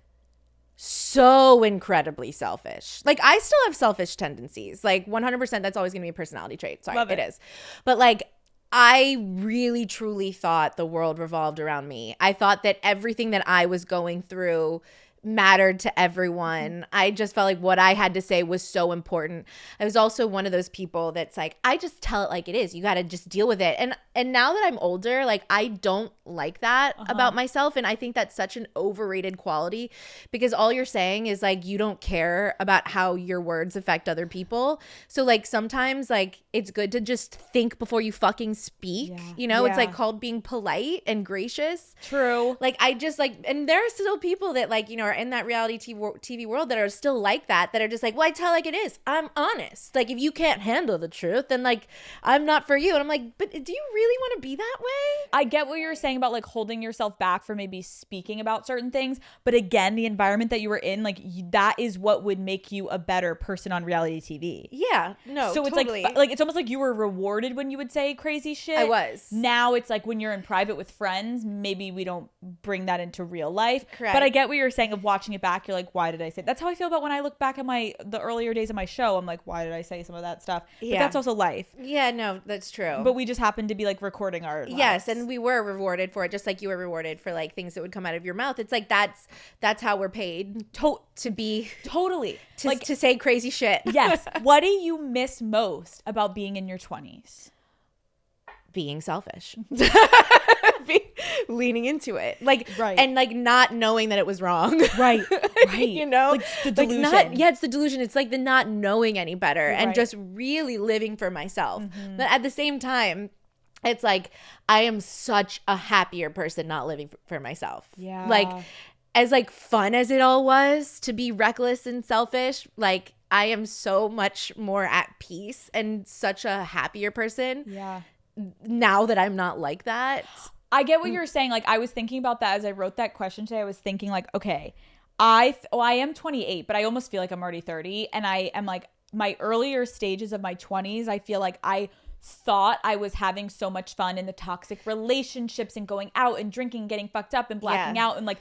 so incredibly selfish. Like, I still have selfish tendencies. Like, 100%, that's always going to be a personality trait. Sorry, it is. But like, I really truly thought the world revolved around me. I thought that everything that I was going through mattered to everyone. I just felt like what I had to say was so important. I was also one of those people that's like, I just tell it like it is. You got to just deal with it. And now that I'm older, like, I don't like that about myself. And I think that's such an overrated quality, because all you're saying is like, you don't care about how your words affect other people. So like, sometimes like, it's good to just think before you fucking speak. It's like called being polite and gracious. True. Like, I just like, and there are still people that like, are in that reality TV world that are still like that are just like, well, I tell like it is. I'm honest. Like, if you can't handle the truth, then like, I'm not for you. And I'm like, but do you really want to be that way? I get what you're saying about like holding yourself back for maybe speaking about certain things. But again, the environment that you were in, like, that is what would make you a better person on reality TV. Yeah. No, so totally. It's like, it's almost like you were rewarded when you would say crazy shit. I was. Now it's like when you're in private with friends, maybe we don't bring that into real life. Correct. But I get what you're saying of watching it back. You're like, why did I say? That's how I feel about when I look back at the earlier days of my show. I'm like, why did I say some of that stuff? But that's also life. Yeah, no, that's true. But we just happened to be like recording our lives. Yes, and we were rewarded for it, just like you were rewarded for like things that would come out of your mouth. It's like that's how we're paid to be to say crazy shit. Yes. What do you miss most about being in your 20s? Being selfish. Leaning into it, and like not knowing that it was wrong. Right. Like the delusion. It's the delusion. It's like the not knowing any better and just really living for myself. But at the same time, it's like I am such a happier person not living for myself. Yeah. Like as like fun as it all was to be reckless and selfish, like I am so much more at peace and such a happier person. Yeah. Now that I'm not like that. I get what you're saying. Like I was thinking about that as I wrote that question today. I was thinking like, okay, I am 28, but I almost feel like I'm already 30. And I am like my earlier stages of my 20s. I feel like I thought I was having so much fun in the toxic relationships and going out and drinking, getting fucked up and blacking out and like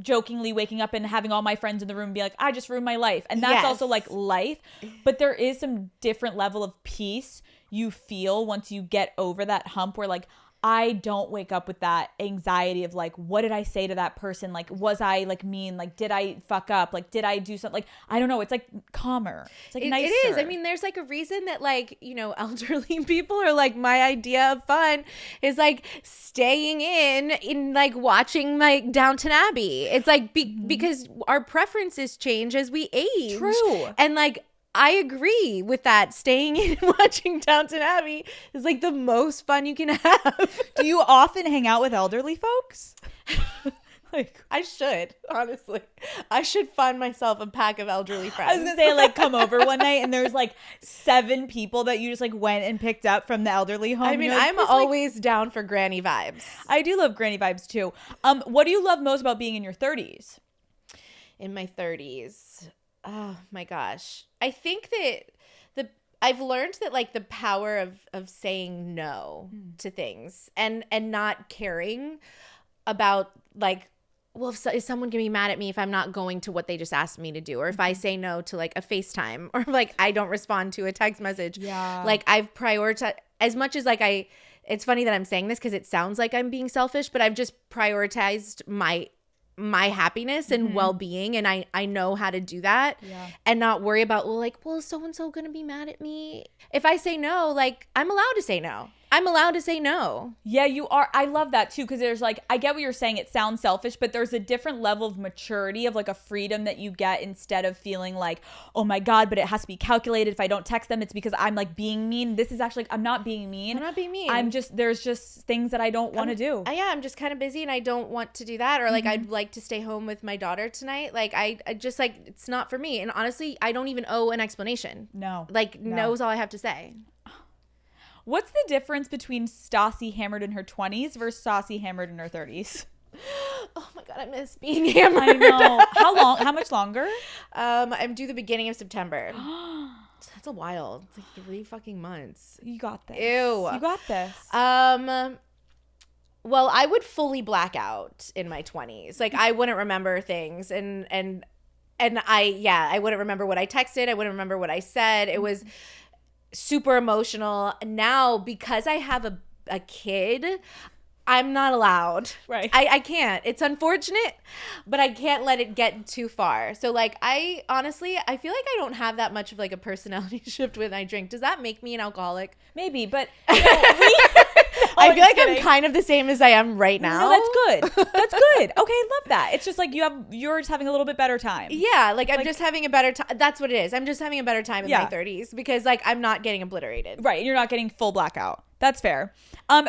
jokingly waking up and having all my friends in the room be like, I just ruined my life. And that's also like life. But there is some different level of peace you feel once you get over that hump where like, I don't wake up with that anxiety of like, what did I say to that person? Like, was I like mean? Like, did I fuck up? Like, did I do something? Like, I don't know. It's like calmer. It's like nicer. It is. I mean, there's like a reason that like, you know, elderly people are like, my idea of fun is like staying in like watching like Downton Abbey. It's like because our preferences change as we age. True. And like, I agree with that. Staying in and watching Downton Abbey is like the most fun you can have. Do you often hang out with elderly folks? Like I should, honestly. I should find myself a pack of elderly friends. I was gonna say like come over one night and there's like 7 people that you just like went and picked up from the elderly home. I mean, like, I'm always down for granny vibes. I do love granny vibes too. What do you love most about being in your 30s? In my 30s. Oh my gosh. I think that I've learned that like the power of saying no to things and not caring about like, well, is someone gonna be mad at me if I'm not going to what they just asked me to do? Or if I say no to like a FaceTime or like I don't respond to a text message. Yeah. Like I've prioritized as much as like it's funny that I'm saying this because it sounds like I'm being selfish, but I've just prioritized my happiness and well-being, and I know how to do that and not worry about well is so-and-so gonna be mad at me if I say no. Like I'm allowed to say no. Yeah, you are. I love that too, because there's like, I get what you're saying. It sounds selfish, but there's a different level of maturity of like a freedom that you get instead of feeling like, oh my God, but it has to be calculated. If I don't text them, it's because I'm like being mean. This is actually, I'm not being mean. There's just things that I don't want to do. I'm just kind of busy and I don't want to do that. Or like, I'd like to stay home with my daughter tonight. Like I just like, it's not for me. And honestly, I don't even owe an explanation. No. No is all I have to say. What's the difference between Stassi hammered in her 20s versus Stassi hammered in her 30s? Oh my God, I miss being hammered. I know. How much longer? I'm due the beginning of September. That's a while. It's like 3 fucking months. You got this. Ew. You got this. Well, I would fully black out in my 20s. Like I wouldn't remember things and I wouldn't remember what I texted. I wouldn't remember what I said. It was super emotional. Now, because I have a kid, I'm not allowed. Right. I can't. It's unfortunate, but I can't let it get too far. So like I honestly feel like I don't have that much of like a personality shift when I drink. Does that make me an alcoholic? Maybe, but I feel like I'm kind of the same as I am right now. No, that's good. That's good. Okay, I love that. It's just like you're just having a little bit better time. Yeah, like I'm just having a better time. That's what it is. I'm just having a better time in my 30s because like I'm not getting obliterated. Right, you're not getting full blackout. That's fair.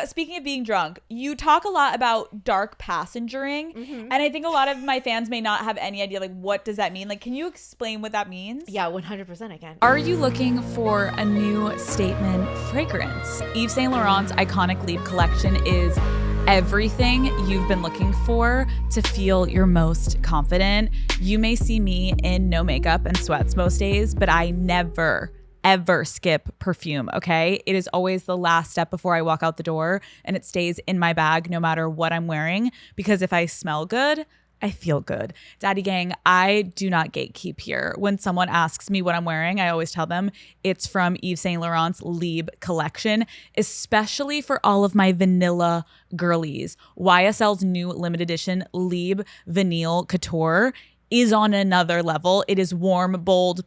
Speaking of being drunk, you talk a lot about dark passengering, and I think a lot of my fans may not have any idea, like, what does that mean? Like, can you explain what that means? Yeah, 100% I can. Are you looking for a new statement fragrance? Yves Saint Laurent's iconic Liebe collection is everything you've been looking for to feel your most confident. You may see me in no makeup and sweats most days, but I never ever skip perfume, okay? It is always the last step before I walk out the door, and it stays in my bag no matter what I'm wearing, because if I smell good, I feel good. Daddy gang, I do not gatekeep here. When someone asks me what I'm wearing, I always tell them it's from Yves Saint Laurent's Liebe collection, especially for all of my vanilla girlies. YSL's new limited edition Liebe Vanille Couture is on another level. It is warm, bold,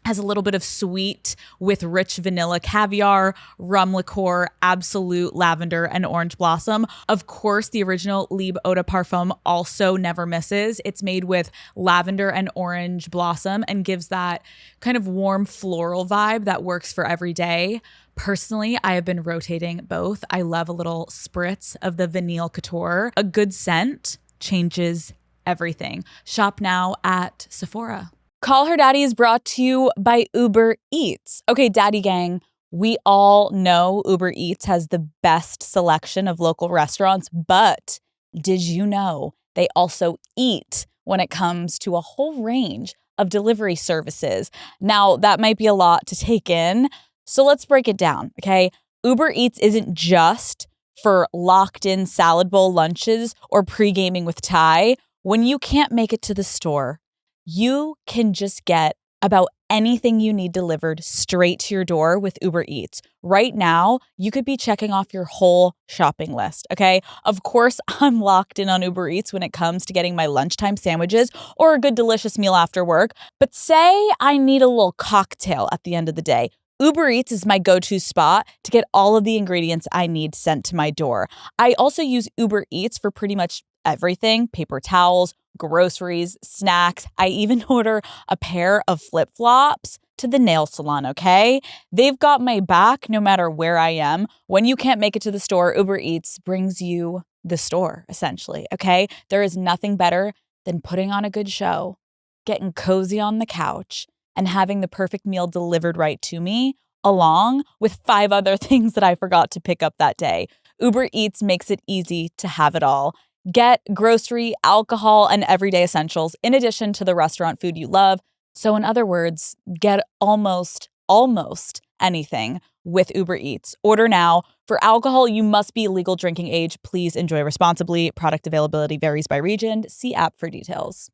has a little bit of sweet with rich vanilla caviar, rum liqueur, absolute lavender, and orange blossom. Of course, the original Liebe Eau de Parfum also never misses. It's made with lavender and orange blossom and gives that kind of warm floral vibe that works for every day. Personally, I have been rotating both. I love a little spritz of the Vanille Couture. A good scent changes everything. Shop now at Sephora. Call Her Daddy is brought to you by Uber Eats. Okay, Daddy Gang, we all know Uber Eats has the best selection of local restaurants, but did you know they also eat when it comes to a whole range of delivery services? Now, that might be a lot to take in, so let's break it down, okay? Uber Eats isn't just for locked-in salad bowl lunches or pre-gaming with Ty. When you can't make it to the store, you can just get about anything you need delivered straight to your door with Uber Eats. Right now, you could be checking off your whole shopping list, okay? Of course, I'm locked in on Uber Eats when it comes to getting my lunchtime sandwiches or a good delicious meal after work. But say I need a little cocktail at the end of the day. Uber Eats is my go-to spot to get all of the ingredients I need sent to my door. I also use Uber Eats for pretty much everything: paper towels, groceries, snacks. I even order a pair of flip-flops to the nail salon, okay? They've got my back no matter where I am. When you can't make it to the store, Uber Eats brings you the store, essentially, okay? There is nothing better than putting on a good show, getting cozy on the couch, and having the perfect meal delivered right to me, along with 5 other things that I forgot to pick up that day. Uber Eats makes it easy to have it all. Get grocery, alcohol, and everyday essentials in addition to the restaurant food you love. So in other words, get almost anything with Uber Eats. Order now. For alcohol, you must be legal drinking age. Please enjoy responsibly. Product availability varies by region. See app for details.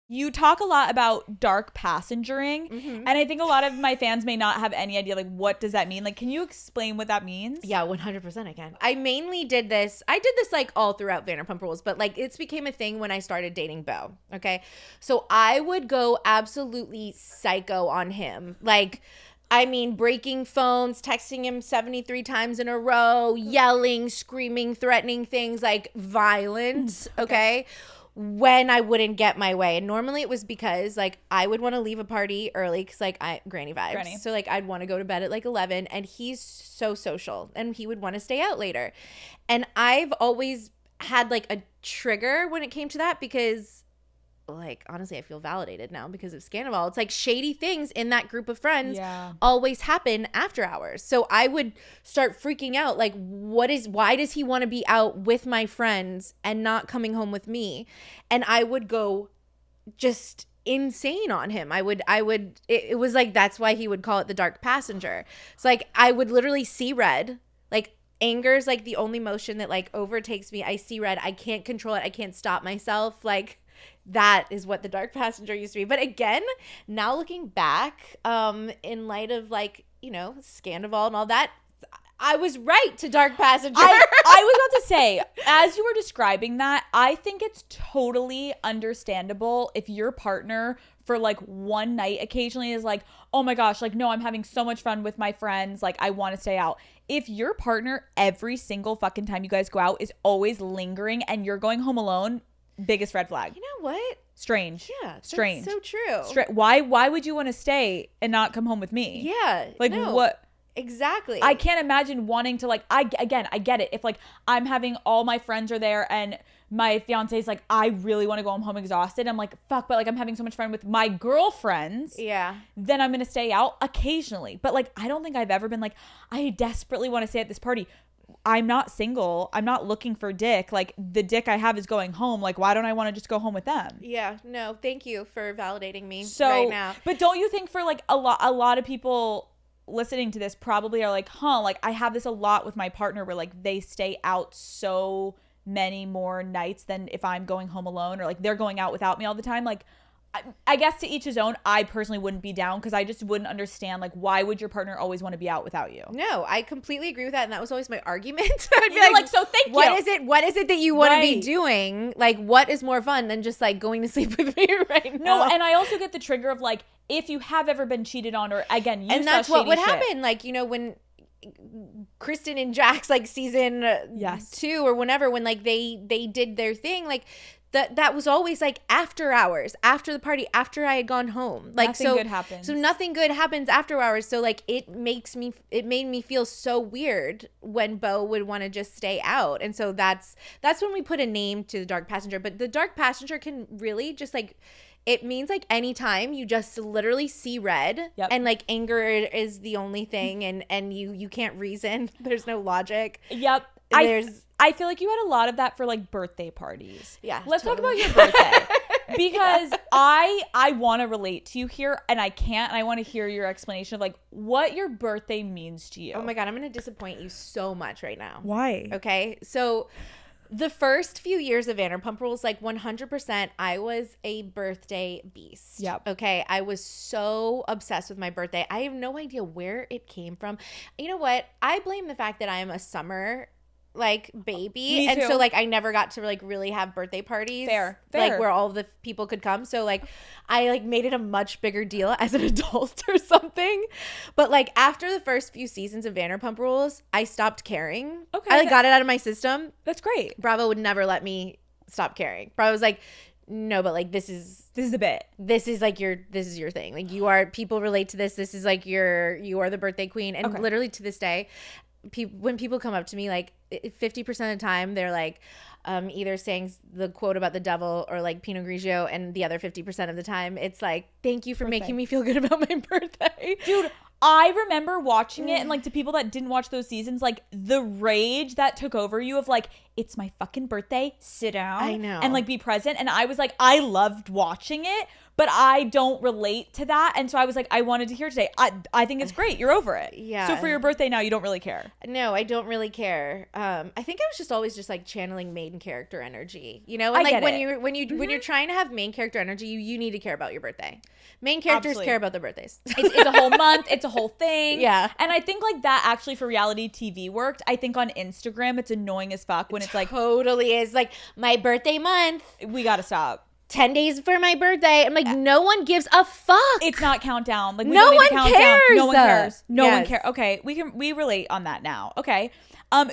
You talk a lot about dark passengering, and I think a lot of my fans may not have any idea, like, what does that mean? Like, can you explain what that means? Yeah, 100% I can. I mainly did this. I did this, like, all throughout Vanderpump Rules, but, like, it's became a thing when I started dating Beau, okay? So I would go absolutely psycho on him. Like, I mean, breaking phones, texting him 73 times in a row, yelling, screaming, threatening things, like, violent, okay? When I wouldn't get my way. And normally it was because, like, I would want to leave a party early because, like, granny vibes. So, like, I'd want to go to bed at, like, 11, and he's so social and he would want to stay out later. And I've always had, like, a trigger when it came to that because, like, honestly, I feel validated now because of Scandival. It's like shady things in that group of friends always happen after hours. So I would start freaking out. Like, why does he want to be out with my friends and not coming home with me? And I would go just insane on him. It was like, that's why he would call it the dark passenger. It's like, I would literally see red. Like, anger is like the only emotion that, like, overtakes me. I see red. I can't control it. I can't stop myself. Like, that is what the dark passenger used to be. But again, now looking back, in light of, like, you know, Scandival and all that, I was right to dark passenger. I was about to say, as you were describing that, I think it's totally understandable if your partner for, like, one night occasionally is like, oh my gosh, like, no, I'm having so much fun with my friends, like, I want to stay out. If your partner every single fucking time you guys go out is always lingering and you're going home alone, biggest red flag. You know what? Strange. Yeah. Strange. That's so true. Why would you want to stay and not come home with me? Yeah. Like, no, what? Exactly. I can't imagine wanting to, like, I get it. If, like, I'm having all my friends are there and my fiance's like, I really want to go home exhausted. I'm like, fuck, but, like, I'm having so much fun with my girlfriends. Yeah. Then I'm going to stay out occasionally. But, like, I don't think I've ever been like, I desperately want to stay at this party. I'm not single. I'm not looking for dick. Like, the dick I have is going home. Like, why don't I want to just go home with them? Yeah. No, thank you for validating me right now. But don't you think for, like, a lot of people listening to this probably are like, like, I have this a lot with my partner where, like, they stay out so many more nights than if I'm going home alone, or, like, they're going out without me all the time. Like, I guess to each his own. I personally wouldn't be down because I just wouldn't understand, like, why would your partner always want to be out without you? No, I completely agree with that, and that was always my argument. I'd be like, so thank you. What is it that you want to be doing? Like, what is more fun than just, like, going to sleep with me right now? No, and I also get the trigger of, like, if you have ever been cheated on, or, again, and that's what would happen. Like, you know, when Kristen and Jax, like, season 2 or whenever, when, like, they did their thing, like, that was always like after hours, after the party, after I had gone home. Like nothing good happens. So nothing good happens after hours. So like it made me feel so weird when Beau would want to just stay out. And so that's when we put a name to the dark passenger. But the dark passenger can really just like, it means like anytime you just literally see red and like anger is the only thing and you can't reason. There's no logic. Yep. I feel like you had a lot of that for like birthday parties. Yeah. Let's talk about your birthday. Because I want to relate to you here and I can't, and I want to hear your explanation of like what your birthday means to you. Oh my God, I'm going to disappoint you so much right now. Why? Okay. So the first few years of Vanderpump Rules, like 100%, I was a birthday beast. Yep. Okay. I was so obsessed with my birthday. I have no idea where it came from. You know what? I blame the fact that I am a summer like baby. Me and too. so like I never got to like really have birthday parties. Fair. Like where all the people could come. So like I like made it a much bigger deal as an adult or something. But like after the first few seasons of Vanderpump Rules, I stopped caring. Okay. I like got it out of my system. That's great. Bravo would never let me stop caring. Bravo was like, no, but like this is a bit. This is your thing. Like people relate to this. This is like you are the birthday queen. And literally to this day, when people come up to me, like 50% of the time they're like either saying the quote about the devil or like Pinot Grigio, and the other 50% of the time it's like, thank you for making me feel good about my birthday. Dude, I remember watching it, and like to people that didn't watch those seasons, like the rage that took over you of like, it's my fucking birthday, sit down. I know. And like be present. And I was like, I loved watching it, but I don't relate to that. And so I was like, I wanted to hear today. I think it's great. You're over it. Yeah. So for your birthday now, you don't really care. No, I don't really care. I think I was just always just like channeling main character energy, you know? And I like get when you're trying to have main character energy, you need to care about your birthday. Main characters Absolutely. care about their birthdays. It's a whole month. It's a whole thing. Yeah. And I think like that actually for reality TV worked. I think on Instagram, it's annoying as fuck when it's like, totally is like my birthday month. we got to stop. 10 days for my birthday. I'm like, no one gives a fuck. It's not countdown. Like No one cares. No one cares. No one Yes. cares. Okay, we relate on that now. Okay.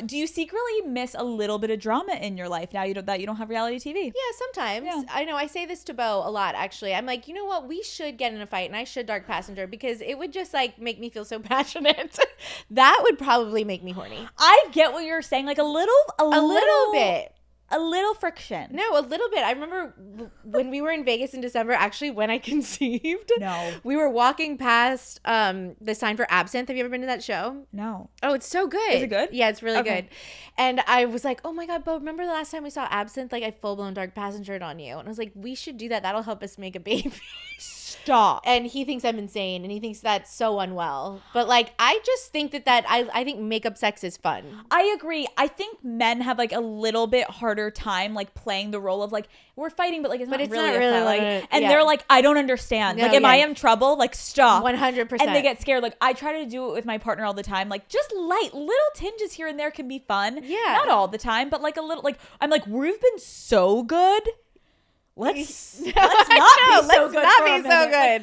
Do you secretly miss a little bit of drama in your life now that you don't have reality TV? Yeah, sometimes. Yeah. I know. I say this to Beau a lot, actually. I'm like, you know what? We should get in a fight, and I should dark passenger, because it would just like make me feel so passionate. That would probably make me horny. I get what you're saying. Like a little bit. A little friction. No, a little bit. I remember when we were in Vegas in December, actually, when I conceived. No. We were walking past the sign for Absinthe. Have you ever been to that show? No. Oh, it's so good. Is it good? Yeah, it's really Okay. good. And I was like, oh my God, Beau, remember the last time we saw Absinthe? Like I full-blown dark passengered on you. And I was like, we should do that. That'll help us make a baby. Stop. And he thinks I'm insane, and he thinks that's so unwell. But like, I just think that I think makeup sex is fun. I agree. I think men have like a little bit harder time like playing the role of like, we're fighting, but like it's not really a fight. And they're like, I don't understand. No, like, am I in trouble? Like, stop. 100%. And they get scared. Like, I try to do it with my partner all the time. Like, just light little tinges here and there can be fun. Yeah. Not all the time, but like a little. Like, I'm like, we've been so good. Let's not be so good. Like,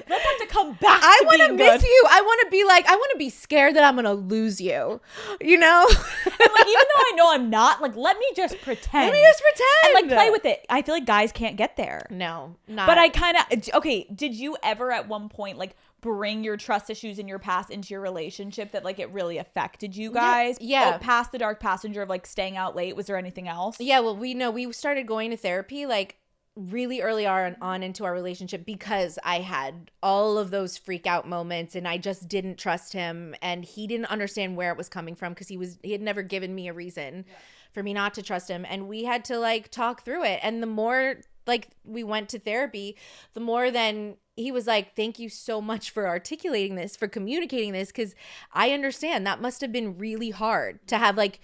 let's have to come back. I want to miss you. I want to be like, I want to be scared that I'm gonna lose you. You know? And like, even though I know I'm not, like, let me just pretend. And like play with it. I feel like guys can't get there. No, not. But I kind of, okay, did you ever at one point like bring your trust issues in your past into your relationship that like it really affected you guys? Yeah. Oh, past the dark passenger of like staying out late, was there anything else? Yeah, well, we started going to therapy like really early on into our relationship, because I had all of those freak out moments and I just didn't trust him, and he didn't understand where it was coming from, because he had never given me a reason for me not to trust him, and we had to like talk through it. And the more like we went to therapy, the more then he was like, thank you so much for articulating this, for communicating this, because I understand that must have been really hard to have like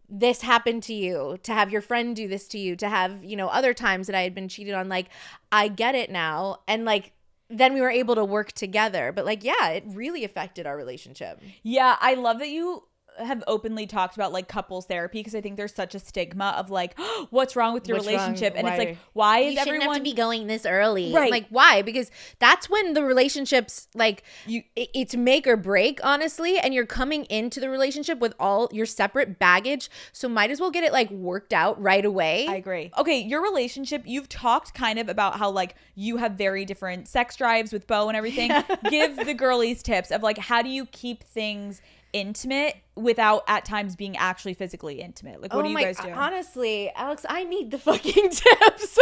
this happened to you, to have your friend do this to you, to have, you know, other times that I had been cheated on. Like, I get it now. And like, then we were able to work together. But like, yeah, it really affected our relationship. Yeah, I love that you have openly talked about like couples therapy because I think there's such a stigma of like, what's wrong with your relationship? And it's like, why is everyone shouldn't have to be going this early? Right. Like, why? Because that's when the relationship's like, it's make or break, honestly. And you're coming into the relationship with all your separate baggage. So might as well get it like worked out right away. I agree. Okay, your relationship, you've talked kind of about how like you have very different sex drives with Beau and everything. Give the girlies tips of like, how do you keep things intimate without at times being actually physically intimate? Like, what do you guys do? Honestly, Alex, I need the fucking tips.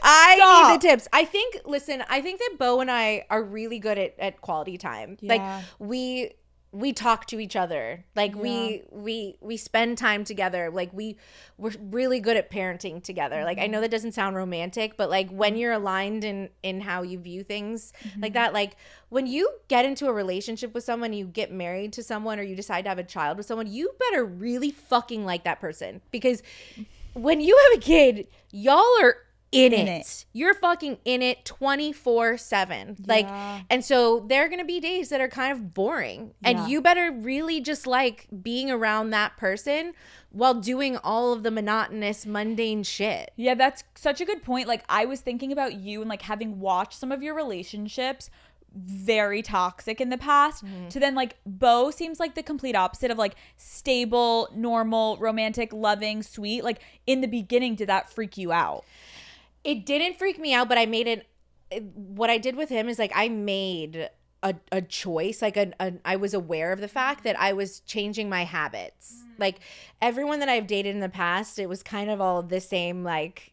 I need the tips. I think that Beau and I are really good at quality time. Yeah. Like we talk to each other. Like we spend time together. Like we're really good at parenting together. Like I know that doesn't sound romantic, but like when you're aligned in how you view things like that, like when you get into a relationship with someone, you get married to someone, or you decide to have a child with someone, you better really fucking like that person, because when you have a kid, y'all are in it. You're fucking in it 24/7. Like, and so there are going to be days that are kind of boring, and you better really just like being around that person while doing all of the monotonous, mundane shit. Yeah, that's such a good point. Like, I was thinking about you and like having watched some of your relationships very toxic in the past to then like Beau seems like the complete opposite of like stable, normal, romantic, loving, sweet. Like in the beginning, did that freak you out? It didn't freak me out, but I made it. What I did with him is like I made a choice. Like I was aware of the fact that I was changing my habits. Like everyone that I've dated in the past, it was kind of all the same, like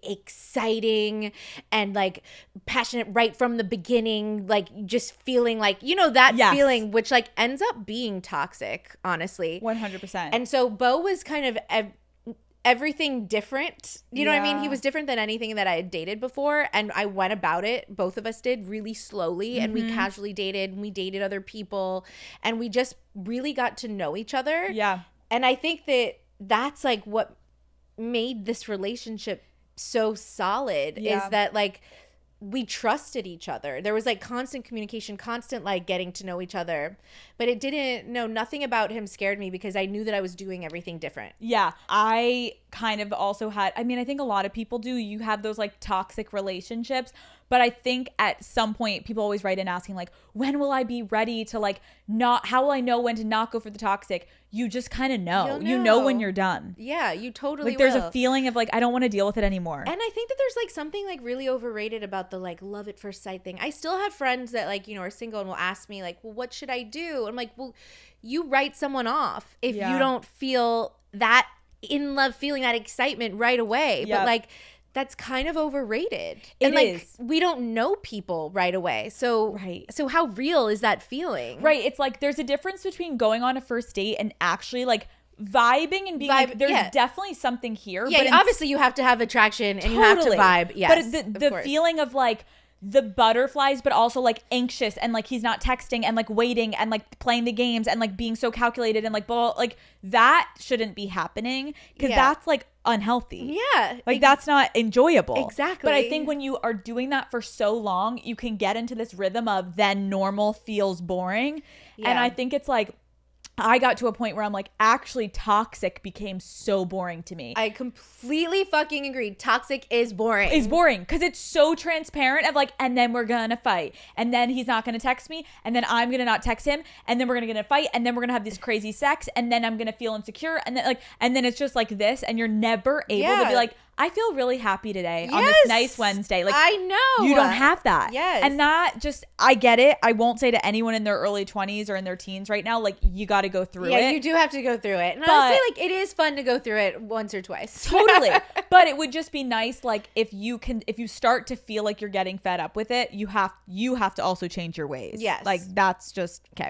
exciting and like passionate right from the beginning, like just feeling like, you know, that feeling, which like ends up being toxic, honestly. 100%. And so Beau was kind of everything different. You know what I mean? He was different than anything that I had dated before. And I went about it, both of us did, really slowly. And we casually dated, and we dated other people, and we just really got to know each other. Yeah. And I think that that's like what made this relationship so solid, is that like we trusted each other. There was like constant communication, constant like getting to know each other. But it didn't, no, nothing about him scared me, because I knew that I was doing everything different. Yeah. I kind of also had, I mean, I think a lot of people do. You have those like toxic relationships. But I think at some point people always write in asking like, when will I be ready to like not, how will I know when to not go for the toxic? You just kind of know. You know when you're done. Yeah, you totally like, there's a feeling of like, I don't want to deal with it anymore. And I think that there's like something like really overrated about the like love at first sight thing. I still have friends that like, you know, are single and will ask me like, well, what should I do? I'm like, well, you write someone off if you don't feel that in love, feeling that excitement right away. But like, that's kind of overrated. And like, we don't know people right away. So so how real is that feeling? Right. It's like there's a difference between going on a first date and actually like vibing and being like, there's definitely something here. Yeah, but obviously you have to have attraction and you have to vibe. Yes, but the feeling of like the butterflies, but also like anxious and like he's not texting and like waiting and like playing the games and like being so calculated and like blah, like that shouldn't be happening, because that's like unhealthy. Yeah. Like that's not enjoyable. Exactly. But I think when you are doing that for so long, you can get into this rhythm of then normal feels boring. Yeah. And I think it's like, I got to a point where I'm like, actually toxic became so boring to me. I completely fucking agree. Toxic is boring. It's boring because it's so transparent of like, and then we're gonna fight, and then he's not gonna text me, and then I'm gonna not text him, and then we're gonna get in a fight, and then we're gonna have this crazy sex, and then I'm gonna feel insecure, and then like, and then it's just like this, and you're never able to be like, I feel really happy today on this nice Wednesday. Like, I know. You don't have that. Yes. And that just, I get it. I won't say to anyone in their early 20s or in their teens right now, like, you got to go through it. Yeah, you do have to go through it. And honestly, like, it is fun to go through it once or twice. Totally. But it would just be nice, like, if you start to feel like you're getting fed up with it, you have to also change your ways. Yes. Like, that's just, okay.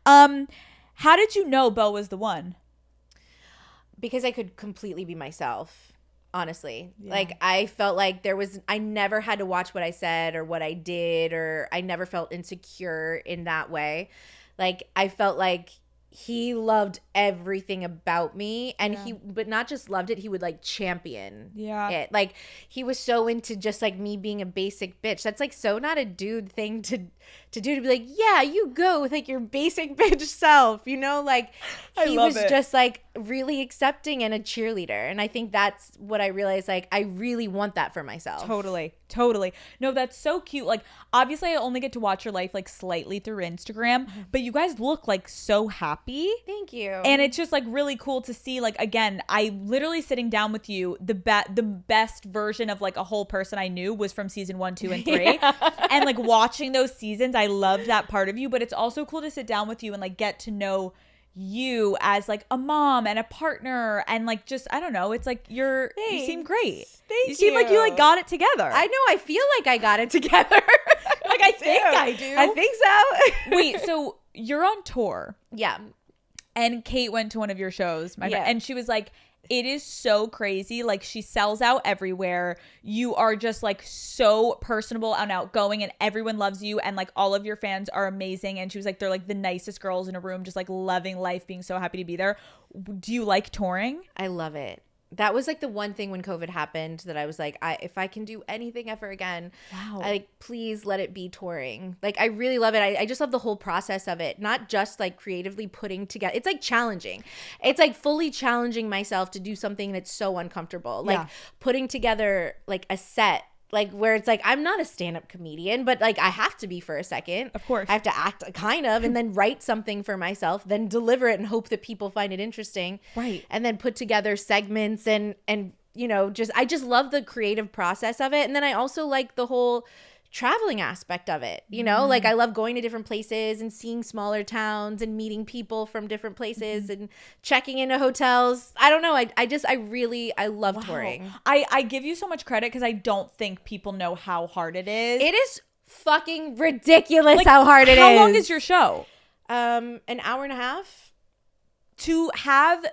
How did you know Beau was the one? Because I could completely be myself. Honestly, like I felt like I never had to watch what I said or what I did, or I never felt insecure in that way. Like I felt like he loved everything about me, and but not just loved it, he would like champion it. Like he was so into just like me being a basic bitch. That's like so not a dude thing to do, to be like, yeah, you go with like your basic bitch self, you know? Like he was just like really accepting and a cheerleader. And I think that's what I realized, like I really want that for myself. Totally. No, that's so cute. Like obviously I only get to watch your life like slightly through Instagram, but you guys look like so happy. Thank you. And it's just like really cool to see, like, again, I literally sitting down with you, the best version of like a whole person I knew was from season 1, 2, and 3. And like watching those seasons, I loved that part of you, but it's also cool to sit down with you and like get to know you as like a mom and a partner, and like just I don't know, it's like you seem great. You seem like you like got it together. I know, I feel like I got it together. Like I think I do. I think so. Wait, so you're on tour. Yeah. And Kate went to one of your shows, my friend, and she was like, it is so crazy. Like she sells out everywhere. You are just like so personable and outgoing, and everyone loves you, and like all of your fans are amazing. And she was like, they're like the nicest girls in a room, just like loving life, being so happy to be there. Do you like touring? I love it. That was like the one thing when COVID happened that I was like, if I can do anything ever again, please let it be touring. Like I really love it. I just love the whole process of it. Not just like creatively putting together. It's like challenging. It's like fully challenging myself to do something that's so uncomfortable. Like putting together like a set. Like where it's like, I'm not a stand-up comedian, but like I have to be for a second. Of course. I have to act kind of, and then write something for myself, then deliver it and hope that people find it interesting. Right. And then put together segments and you know, I just love the creative process of it. And then I also like the whole traveling aspect of it, you know, like I love going to different places and seeing smaller towns and meeting people from different places and checking into hotels. I don't know. I love touring. I give you so much credit because I don't think people know how hard it is. It is fucking ridiculous how hard it is. How long is your show? An hour and a half. To have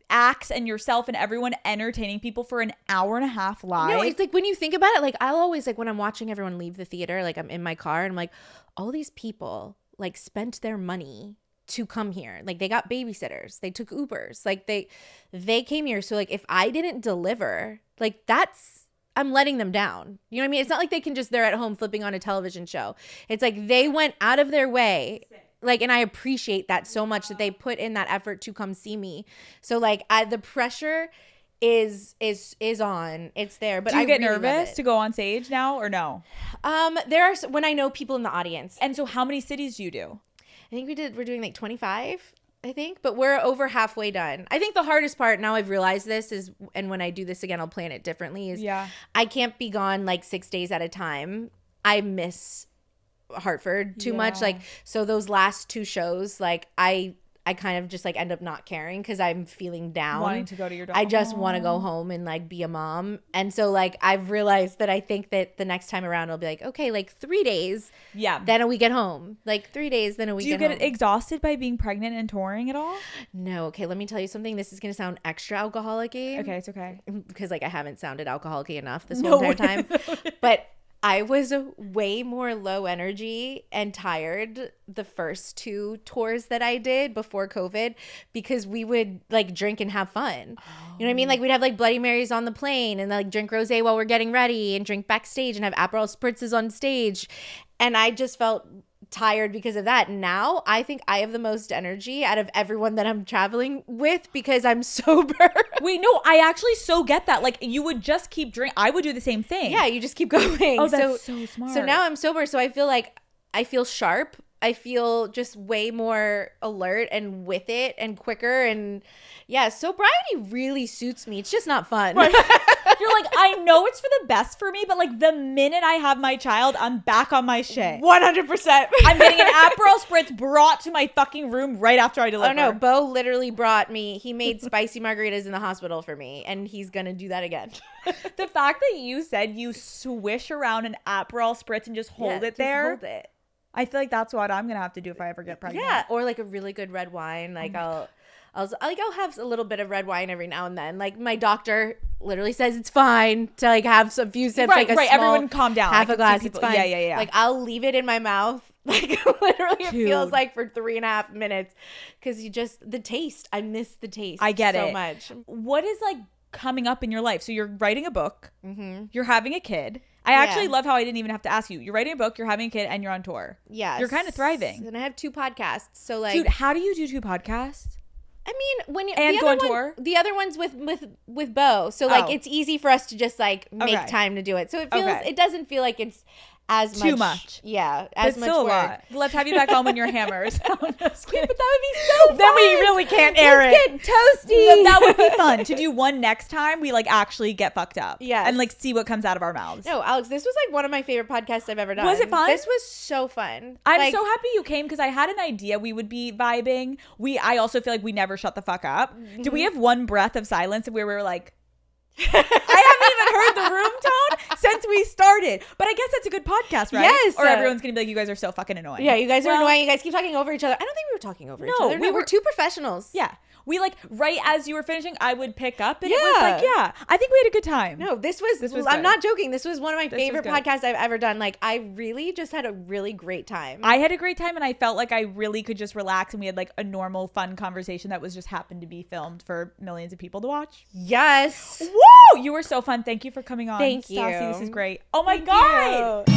acts and yourself and everyone entertaining people for an hour and a half live. No, it's like when you think about it, like I'll always like when I'm watching everyone leave the theater, like I'm in my car and I'm like, all these people like spent their money to come here. Like they got babysitters, they took Ubers, like they came here. So like if I didn't deliver, like I'm letting them down. You know what I mean? It's not like they're at home flipping on a television show. It's like they went out of their way. Like, and I appreciate that so much that they put in that effort to come see me. So like the pressure is on. It's there. But do you get really nervous to go on stage now or no? There are when I know people in the audience. And so how many cities do you do? I think we're doing like 25, I think, but we're over halfway done. I think the hardest part, now I've realized this is, and when I do this again, I'll plan it differently, is I can't be gone like 6 days at a time. I miss Hartford too much. Like, so those last 2 shows, like I kind of just like end up not caring because I'm feeling down. Wanting to go to your daughter. I just want to go home and like be a mom. And so like I've realized that I think that the next time around I'll be like, okay, like 3 days. Yeah. Then we get home. Like 3 days, then we get home. Do you get exhausted by being pregnant and touring at all? No. Okay, let me tell you something. This is going to sound extra alcoholic-y. Okay, it's okay. Because like I haven't sounded alcoholic-y enough this whole entire time. But I was way more low energy and tired the first 2 tours that I did before COVID because we would like drink and have fun. You know what I mean? Like we'd have like Bloody Marys on the plane and like drink rosé while we're getting ready and drink backstage and have Aperol Spritzes on stage. And I just felt tired because of that. Now I think I have the most energy out of everyone that I'm traveling with because I'm sober. Wait, no, I actually so get that. Like you would just keep drinking. I would do the same thing. Yeah, you just keep going. Oh, that's so smart. So now I'm sober, so I feel like I feel sharp. I feel just way more alert and with it and quicker. And yeah, sobriety really suits me. It's just not fun. Right. You're like, I know it's for the best for me, but like the minute I have my child, I'm back on my shit. 100%. I'm getting an Aperol Spritz brought to my fucking room right after I deliver. Oh no, Bo literally brought me, he made spicy margaritas in the hospital for me, and he's gonna do that again. The fact that you said you swish around an Aperol Spritz and just hold it there. Just hold it. I feel like that's what I'm gonna have to do if I ever get pregnant. Yeah, or like a really good red wine. Like I'll have a little bit of red wine every now and then. Like my doctor literally says it's fine to like have a few sips. Right, like right. Small, Everyone calm down. Half a glass, it's fine. Yeah. Like I'll leave it in my mouth Like literally it feels like for 3.5 minutes because the taste. I miss the taste. I get so it. much. What is like coming up in your life? So you're writing a book, you're having a kid. I actually love how I didn't even have to ask you. You're writing a book, you're having a kid, and you're on tour. Yes. You're kind of thriving. And I have 2 podcasts. So like, dude, how do you do 2 podcasts? I mean, when and go on tour. The other one's with Bo, so like it's easy for us to just like make time to do do it. So it feels it doesn't feel like it's as too much. Yeah, as it's much still work. A lot. Let's have you back on when you're hammers. I'm just kidding. But that would be so fun. Then we really can't air Let's it. get toasty. That would be fun to do one next time. We like actually get fucked up. Yeah, and like see what comes out of our mouths. No, Alex, this was like one of my favorite podcasts I've ever done. Was it fun? This was so fun. I'm so happy you came because I had an idea we would be vibing. I also feel like we never shut the fuck up. Do we have one breath of silence where we were like, I haven't even heard the room tone since we started. But I guess that's a good podcast, right? Yes. Or everyone's going to be like, you guys are so fucking annoying. Yeah, you guys are annoying. You guys keep talking over each other. I don't think we were talking over each other. No, we were 2 professionals. Yeah. We like right as you were finishing, I would pick up and it was like, I think we had a good time. No, this was I'm not joking. This was one of my favorite podcasts I've ever done. Like I really just had a really great time. I had a great time and I felt like I really could just relax and we had like a normal fun conversation that was just happened to be filmed for millions of people to watch. Yes. Woo! You were so fun. Thank you for coming on. Thank you. Stassi, this is great. Oh my God. You.